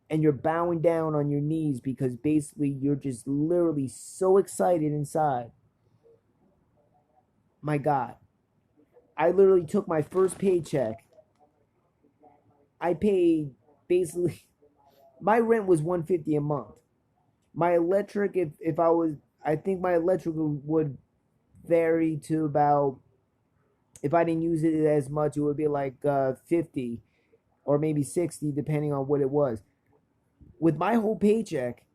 and you're bowing down on your knees because basically you're just literally so excited inside. My God. I literally took my first paycheck. I paid basically my rent was 150 a month. My electric, if I was, I think my electric would vary to about, if I didn't use it as much, it would be like 50 or maybe 60, depending on what it was. With my whole paycheck,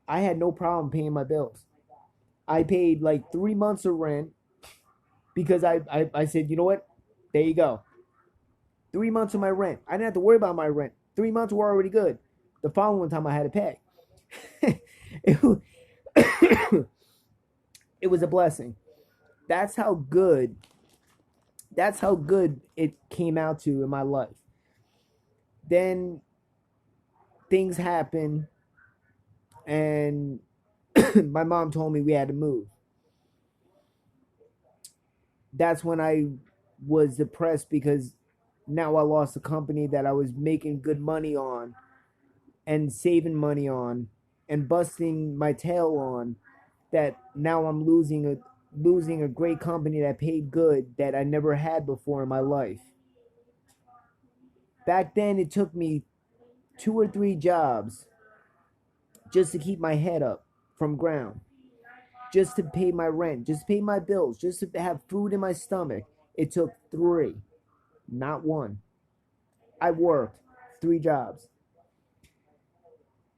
I had no problem paying my bills. I paid like 3 months of rent because I said, you know what? There you go. 3 months of my rent. I didn't have to worry about my rent. 3 months were already good. The following time I had to pay. it, it was a blessing. That's how good. That's how good it came out to in my life. Then things happened, and my mom told me we had to move. That's when I was depressed because now I lost a company that I was making good money on and saving money on and busting my tail on, that now I'm losing a great company that paid good that I never had before in my life. Back then it took me 2 or 3 jobs just to keep my head up from ground, just to pay my rent, just to pay my bills, just to have food in my stomach. It took 3, not 1. I worked 3 jobs.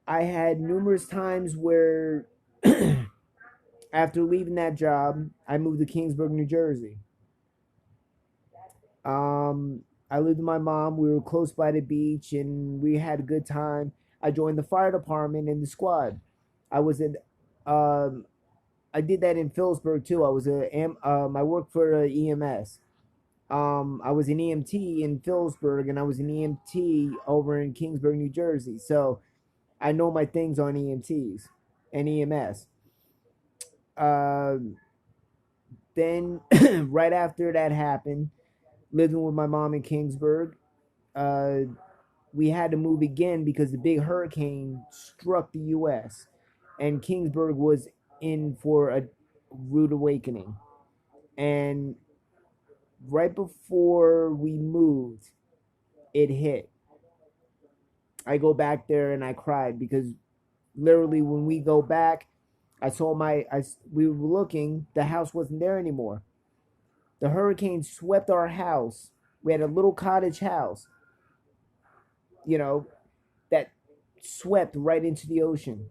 I had numerous times where after leaving that job, I moved to Kingsburg, New Jersey. I lived with my mom. We were close by the beach, and we had a good time. I joined the fire department in the squad. I was in. Um, I did that in Phillipsburg too. I worked for EMS. I was an EMT in Phillipsburg, and I was an EMT over in Kingsburg, New Jersey. So I know my things on EMTs and EMS. Um, then right after that happened, living with my mom in Kingsburg, uh, we had to move again because the big hurricane struck the U.S. and Kingsburg was in for a rude awakening. And right before we moved, it hit. I go back there and I cried because literally when we go back, I saw we were looking, the house wasn't there anymore. The hurricane swept our house. We had a little cottage house, you know, that swept right into the ocean.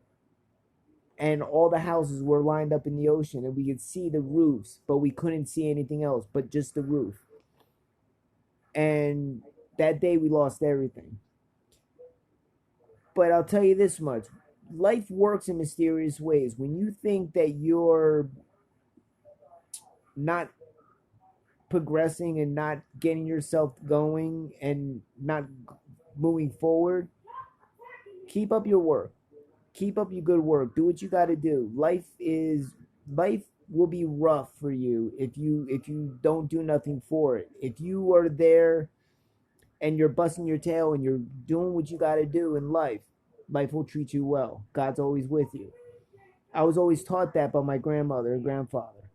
And all the houses were lined up in the ocean, and we could see the roofs, but we couldn't see anything else but just the roof. And that day we lost everything. But I'll tell you this much, life works in mysterious ways. When you think that you're not progressing and not getting yourself going and not moving forward, keep up your work. Keep up your good work. Do what you got to do. Life will be rough for you if you don't do nothing for it. If you are there and you're busting your tail and you're doing what you got to do in life, life will treat you well. God's always with you. I was always taught that by my grandmother and grandfather.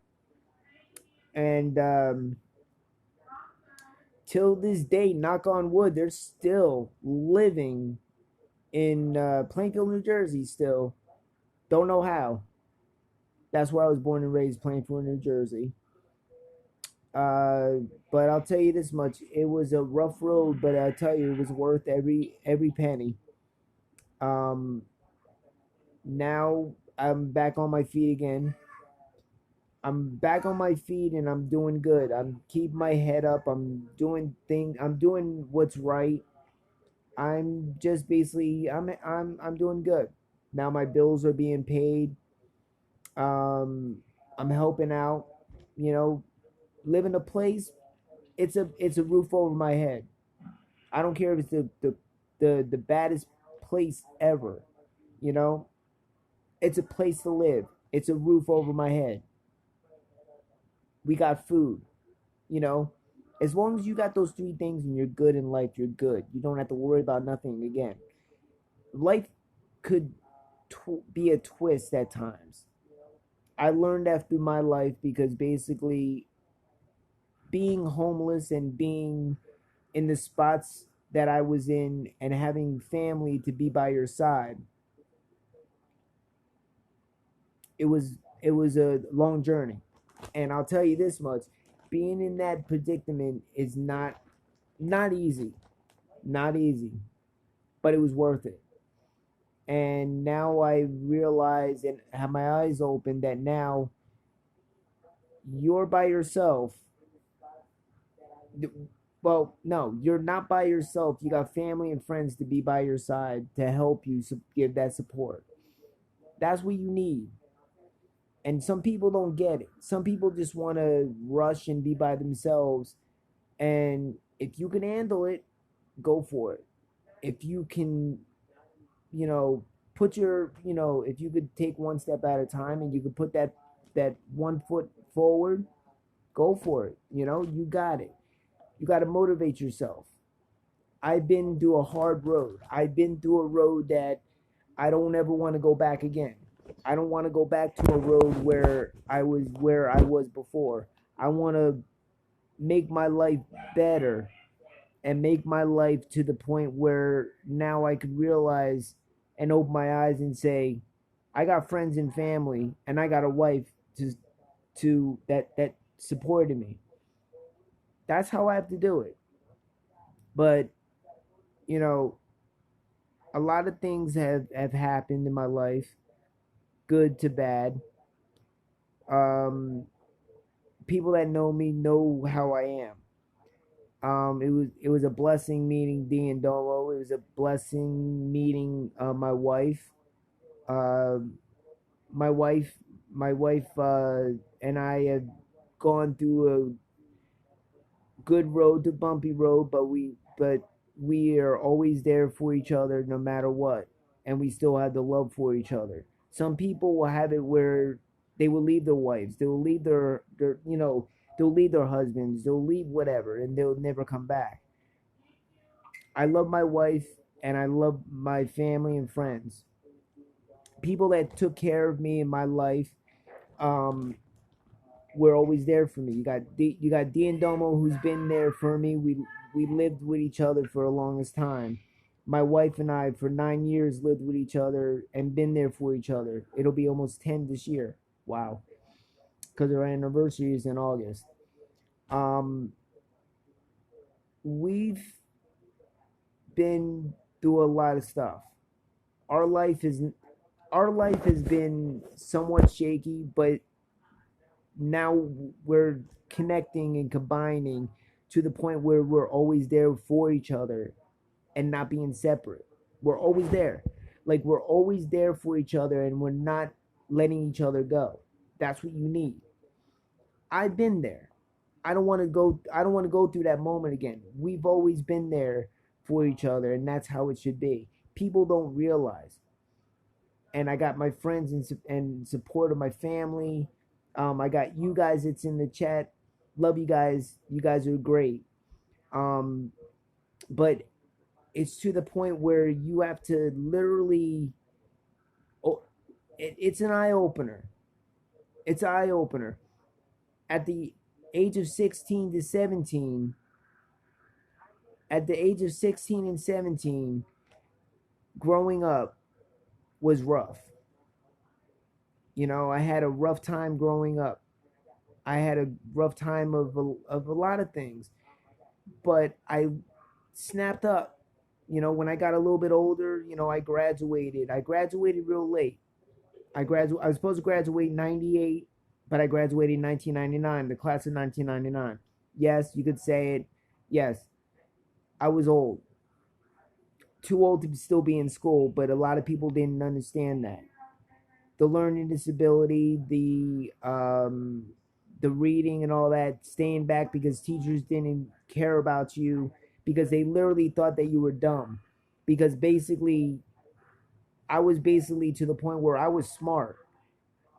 And till this day, knock on wood, they're still living in Plainfield, New Jersey. Still, don't know how. That's where I was born and raised, Plainfield, New Jersey. But I'll tell you this much: it was a rough road, but I tell you, it was worth every penny. Um, Now I'm back on my feet again. I'm back on my feet and I'm doing good. I'm keeping my head up. I'm doing what's right. I'm just basically I'm doing good. Now my bills are being paid. Um I'm helping out, you know, live in a place, it's a roof over my head. I don't care if it's the baddest place ever, you know? It's a place to live. It's a roof over my head. We got food, you know? As long as you got those three things and you're good in life, you're good. You don't have to worry about nothing again. Life could be a twist at times. I learned that through my life because basically being homeless and being in the spots that I was in and having family to be by your side, it was a long journey. And I'll tell you this much, being in that predicament is not easy. Not easy. But it was worth it. And now I realize and have my eyes open that now you're by yourself. Well, no, you're not by yourself. You got family and friends to be by your side to help you give that support. That's what you need. And some people don't get it. Some people just want to rush and be by themselves. And if you can handle it, go for it. If you can, you know, if you could take one step at a time and you could put that 1 foot forward, go for it. You got it. You got to motivate yourself. I've been through a hard road. I've been through a road that I don't ever want to go back again. I don't want to go back to a road where I was before. I want to make my life better and make my life to the point where now I could realize and open my eyes and say, I got friends and family and I got a wife that supported me. That's how I have to do it. But, you know, a lot of things have happened in my life, good to bad. Um, People that know me know how I am. It was a blessing meeting D and Domo. It was a blessing meeting my wife. Uh, my wife, my wife, and I have gone through a good road to bumpy road, but we are always there for each other no matter what, and we still have the love for each other. Some people will have it where they will leave their wives, they will leave they'll leave their husbands, they'll leave whatever, and they'll never come back. I love my wife and I love my family and friends. People that took care of me in my life, um, were always there for me. You got D and Domo who's been there for me. We lived with each other for the longest time. My wife and I for 9 years lived with each other and been there for each other. It'll be almost 10 this year. Wow, because our anniversary is in August. Um, we've been through a lot of stuff. Our life is our life has been somewhat shaky, but now we're connecting and combining to the point where we're always there for each other and not being separate. We're always there. Like we're always there for each other and we're not letting each other go. That's what you need. I've been there. I don't want to go through that moment again. We've always been there for each other and that's how it should be. People don't realize. And I got my friends and support of my family. I got you guys that's in the chat. Love you guys. You guys are great. Um, but it's to the point where you have to literally. Oh, it's an eye opener. It's an eye opener. At the age of 16 to 17, at the age of 16 and 17, growing up was rough. I had a rough time growing up. I had a rough time of a lot of things, but I snapped up. When I got a little bit older, I graduated. I graduated real late. I was supposed to graduate in '98, but I graduated in 1999, the class of 1999. Yes, you could say it. Yes, I was old, too old to still be in school, but a lot of people didn't understand that. The learning disability, the reading and all that, staying back because teachers didn't care about you because they literally thought that you were dumb. Because basically, I was basically to the point where I was smart.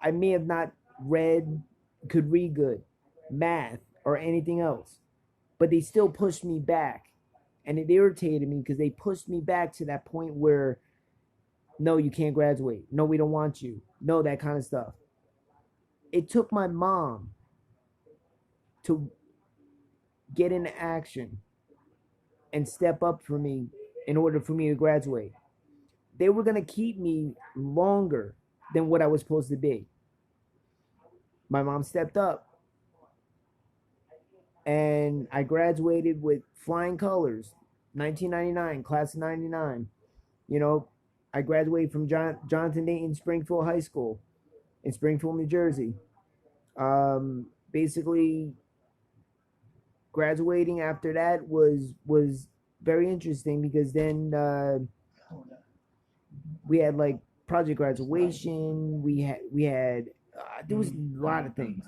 I may have not read, could read good, math, or anything else, but they still pushed me back. And it irritated me because they pushed me back to that point where, no, you can't graduate. No, we don't want you. No, that kind of stuff. It took my mom to get into action and step up for me in order for me to graduate. They were going to keep me longer than what I was supposed to be. My mom stepped up and I graduated with flying colors. 1999, class of 99. You know, I graduated from Jonathan Dayton Springfield High School in Springfield, New Jersey. Basically, graduating after that was very interesting because then we had like project graduation. We had there was a lot of things,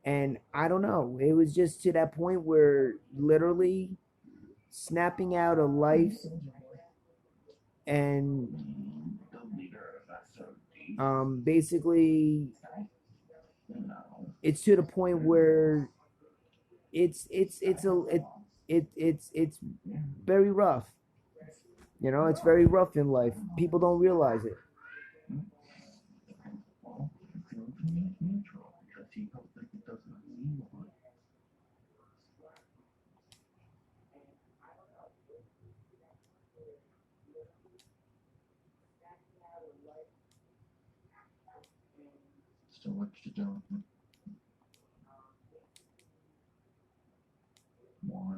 and I don't know. It was just to that point where literally snapping out of life and basically it's to the point where it's very rough. You know, it's very rough in life. People don't realize it. So what you doing? Why?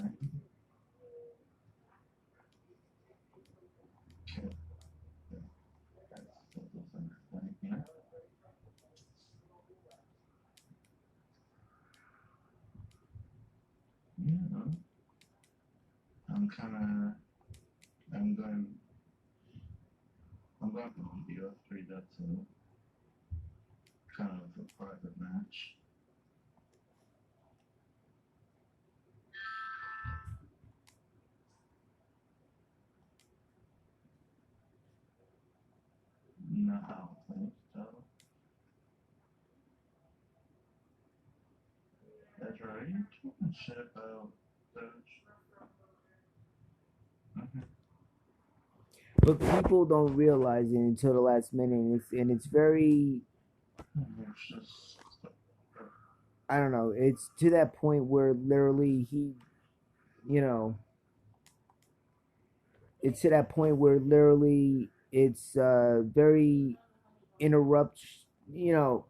Yeah, I'm kind of, I'm going, I'm going for video 3. That's a kind of a private match. You know how I think so. That's right. You're talking shit about those. But people don't realize it until the last minute, and it's very, It's just, I don't know. It's to that point where literally he, you know, it's to that point where literally it's very interrupt. You know,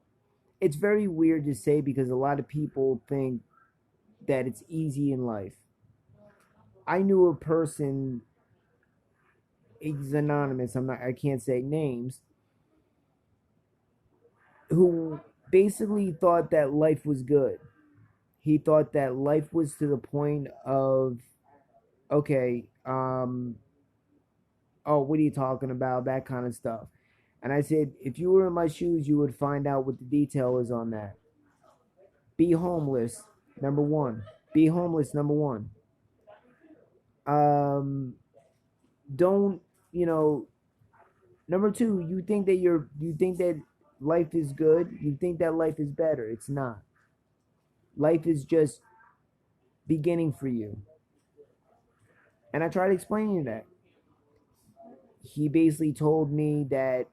it's very weird to say because a lot of people think that it's easy in life. I knew a person. He's anonymous. I can't say names. Who basically thought that life was good. He thought that life was to the point of, okay, oh, what are you talking about? That kind of stuff. And I said, if you were in my shoes, you would find out what the detail is on that. Be homeless, number one. Be homeless, number one. Um, don't, you know, number two, you think that life is good. You think that life is better. It's not. Life is just beginning for you. And I tried explaining that. He basically told me that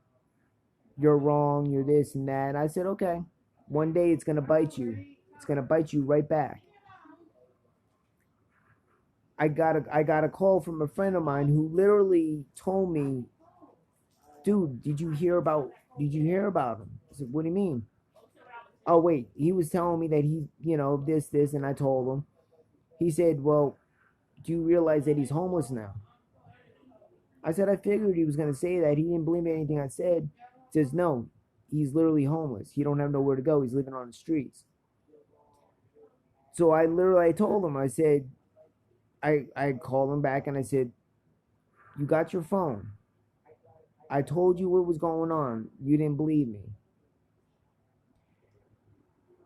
you're wrong, you're this and that. And I said, okay, one day it's going to bite you. It's going to bite you right back. I got a call from a friend of mine who literally told me, dude, did you hear about him? I said, what do you mean? Oh, wait, he was telling me that he, you know, this, and I told him. He said, well, do you realize that he's homeless now? I said, I figured he was going to say that. He didn't believe anything I said. He says, no, he's literally homeless. He don't have nowhere to go. He's living on the streets. So I told him, I said, I called him back and I said, you got your phone. I told you what was going on. You didn't believe me.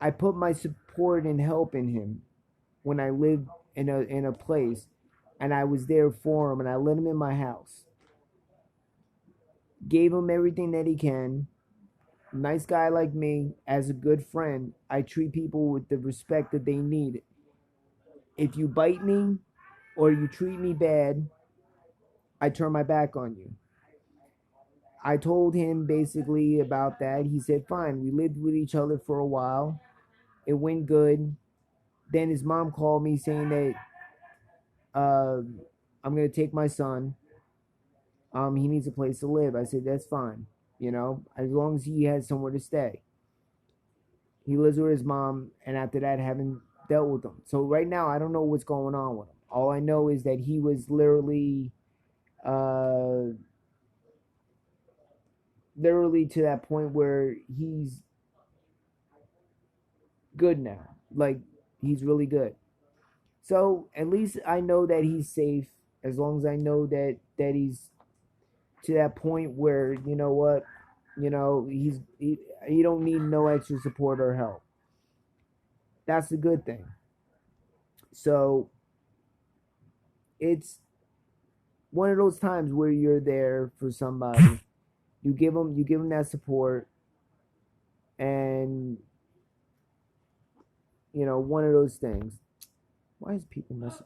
I put my support and help in him when I lived in a place, and I was there for him, and I let him in my house. Gave him everything that he can. Nice guy like me, as a good friend, I treat people with the respect that they need. If you bite me or you treat me bad, I turn my back on you. I told him basically about that. He said, fine. We lived with each other for a while. It went good. Then his mom called me saying that I'm going to take my son. He needs a place to live. I said, that's fine. You know, as long as he has somewhere to stay. He lives with his mom, and after that, haven't dealt with him. So right now, I don't know what's going on with him. All I know is that he was literally to that point where he's good now. Like, he's really good. So at least I know that he's safe, as long as I know that he's to that point where, you know what, you know, he don't need no extra support or help. That's a good thing. So it's one of those times where you're there for somebody. You give them that support, and you know, one of those things. Why is people messing?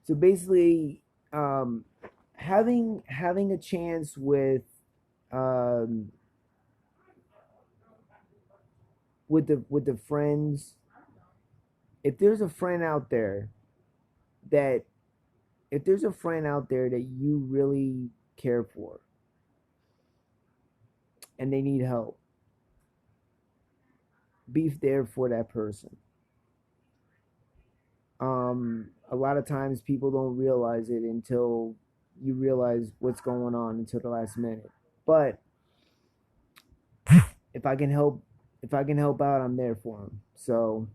So basically, um, having a chance um, with the friends. If there's a friend out there that if there's a friend out there that you really care for and they need help, be there for that person. A lot of times people don't realize it until you realize what's going on until the last minute. But if I can help, if I can help out, I'm there for them. So,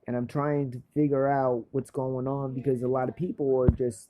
and I'm trying to figure out what's going on because a lot of people are just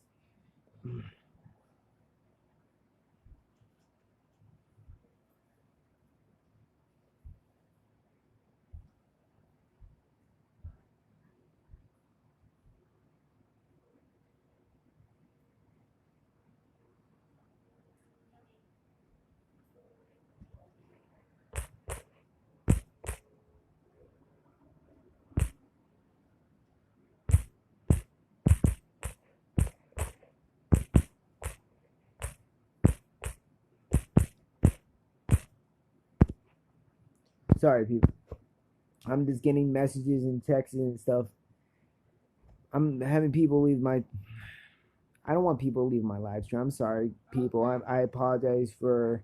sorry, people. I'm just getting messages and texts and stuff. I'm having people leave my. I don't want people to leave my live stream. I'm sorry, people. I apologize for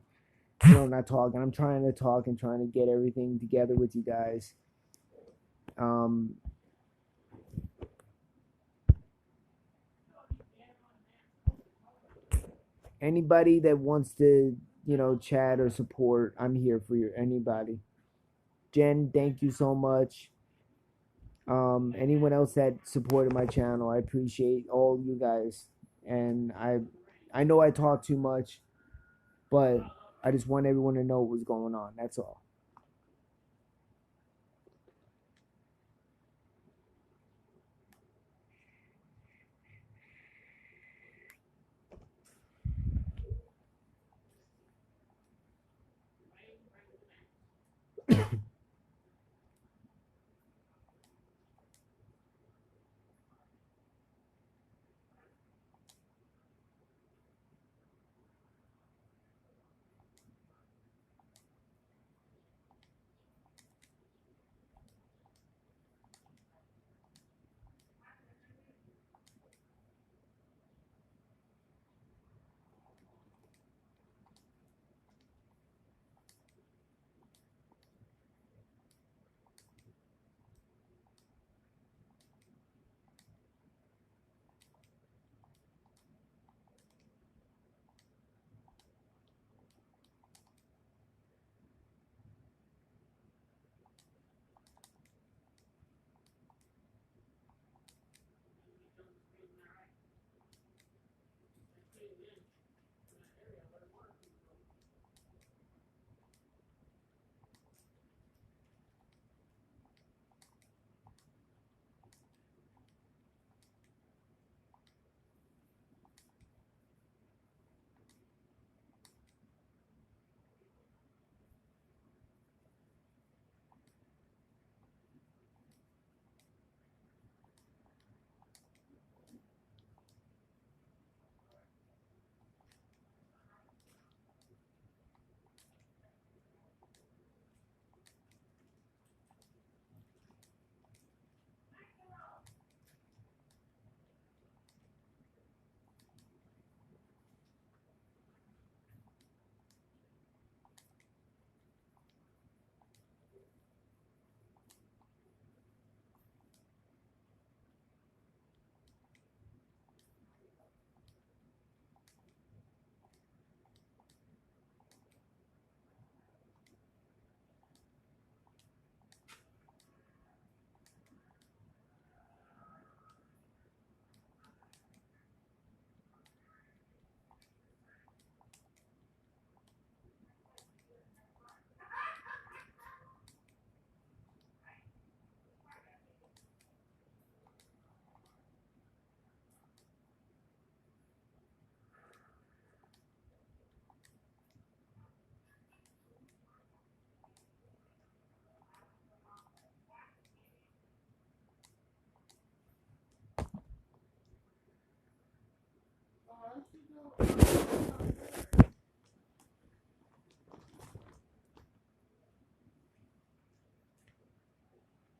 not talking. I'm trying to talk and trying to get everything together with you guys. Um, Anybody that wants to chat or support, I'm here for you. Anybody. Jen, thank you so much. Anyone else that supported my channel, I appreciate all you guys. And I know I talk too much, but I just want everyone to know what's going on. That's all.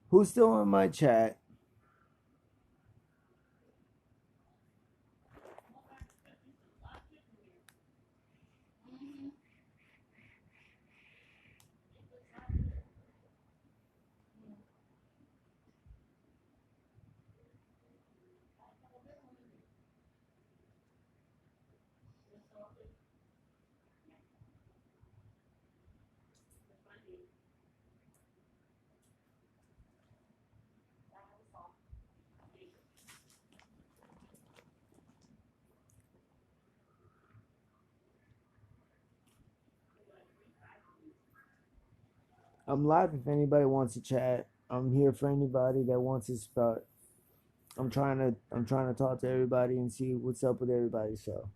Who's still in my chat? I'm live if anybody wants to chat. I'm here for anybody that wants to start. I'm trying to talk to everybody and see what's up with everybody. So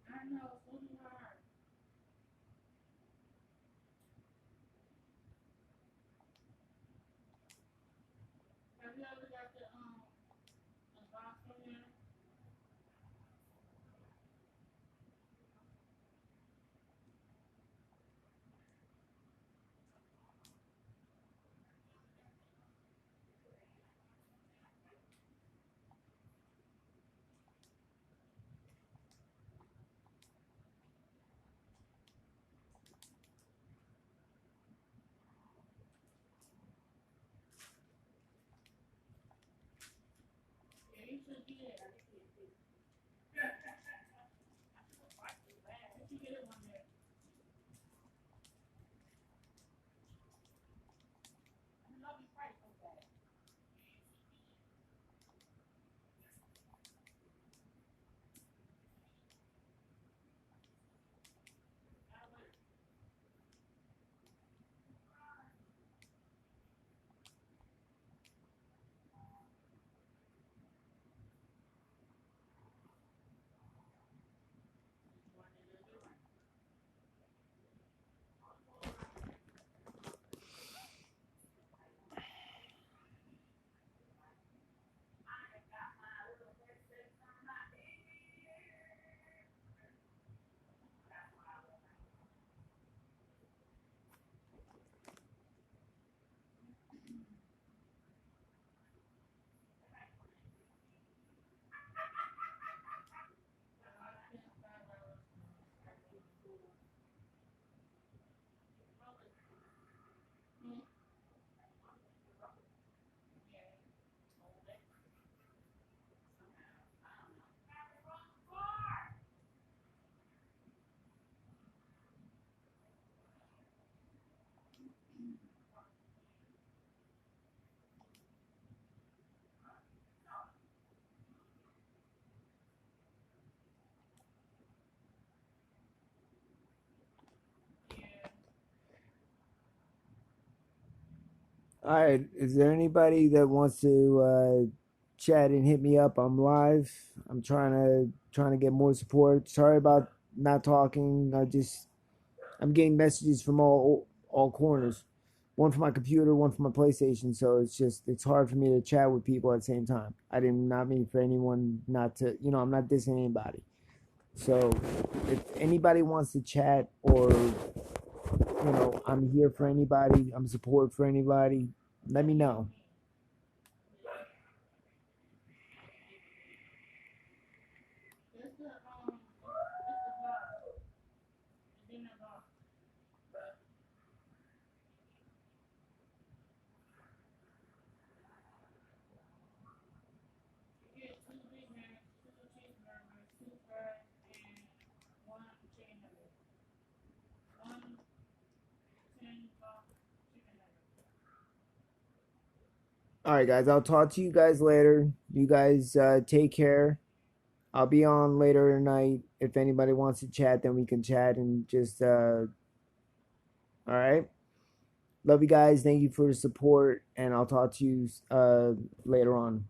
I know, so do I. Have you ever got the box from there? Yeah, you should get it. You should get it one day. I love you price so bad. All right. Is there anybody that wants to chat and hit me up? I'm live. I'm trying to get more support. Sorry about not talking. I'm getting messages from all corners. One from my computer, one from my PlayStation. So it's hard for me to chat with people at the same time. I did not mean for anyone not to. I'm not dissing anybody. So if anybody wants to chat, or I'm here for anybody. I'm support for anybody. Let me know. It's the bar. It's in the bar. You get two Big Macs, two cheeseburgers, two fries, and one chicken nugget. One 10 box chicken nugget. All right, guys. I'll talk to you guys later. You guys take care. I'll be on later tonight. If anybody wants to chat, then we can chat and just. All right. Love you guys. Thank you for the support, and I'll talk to you later on.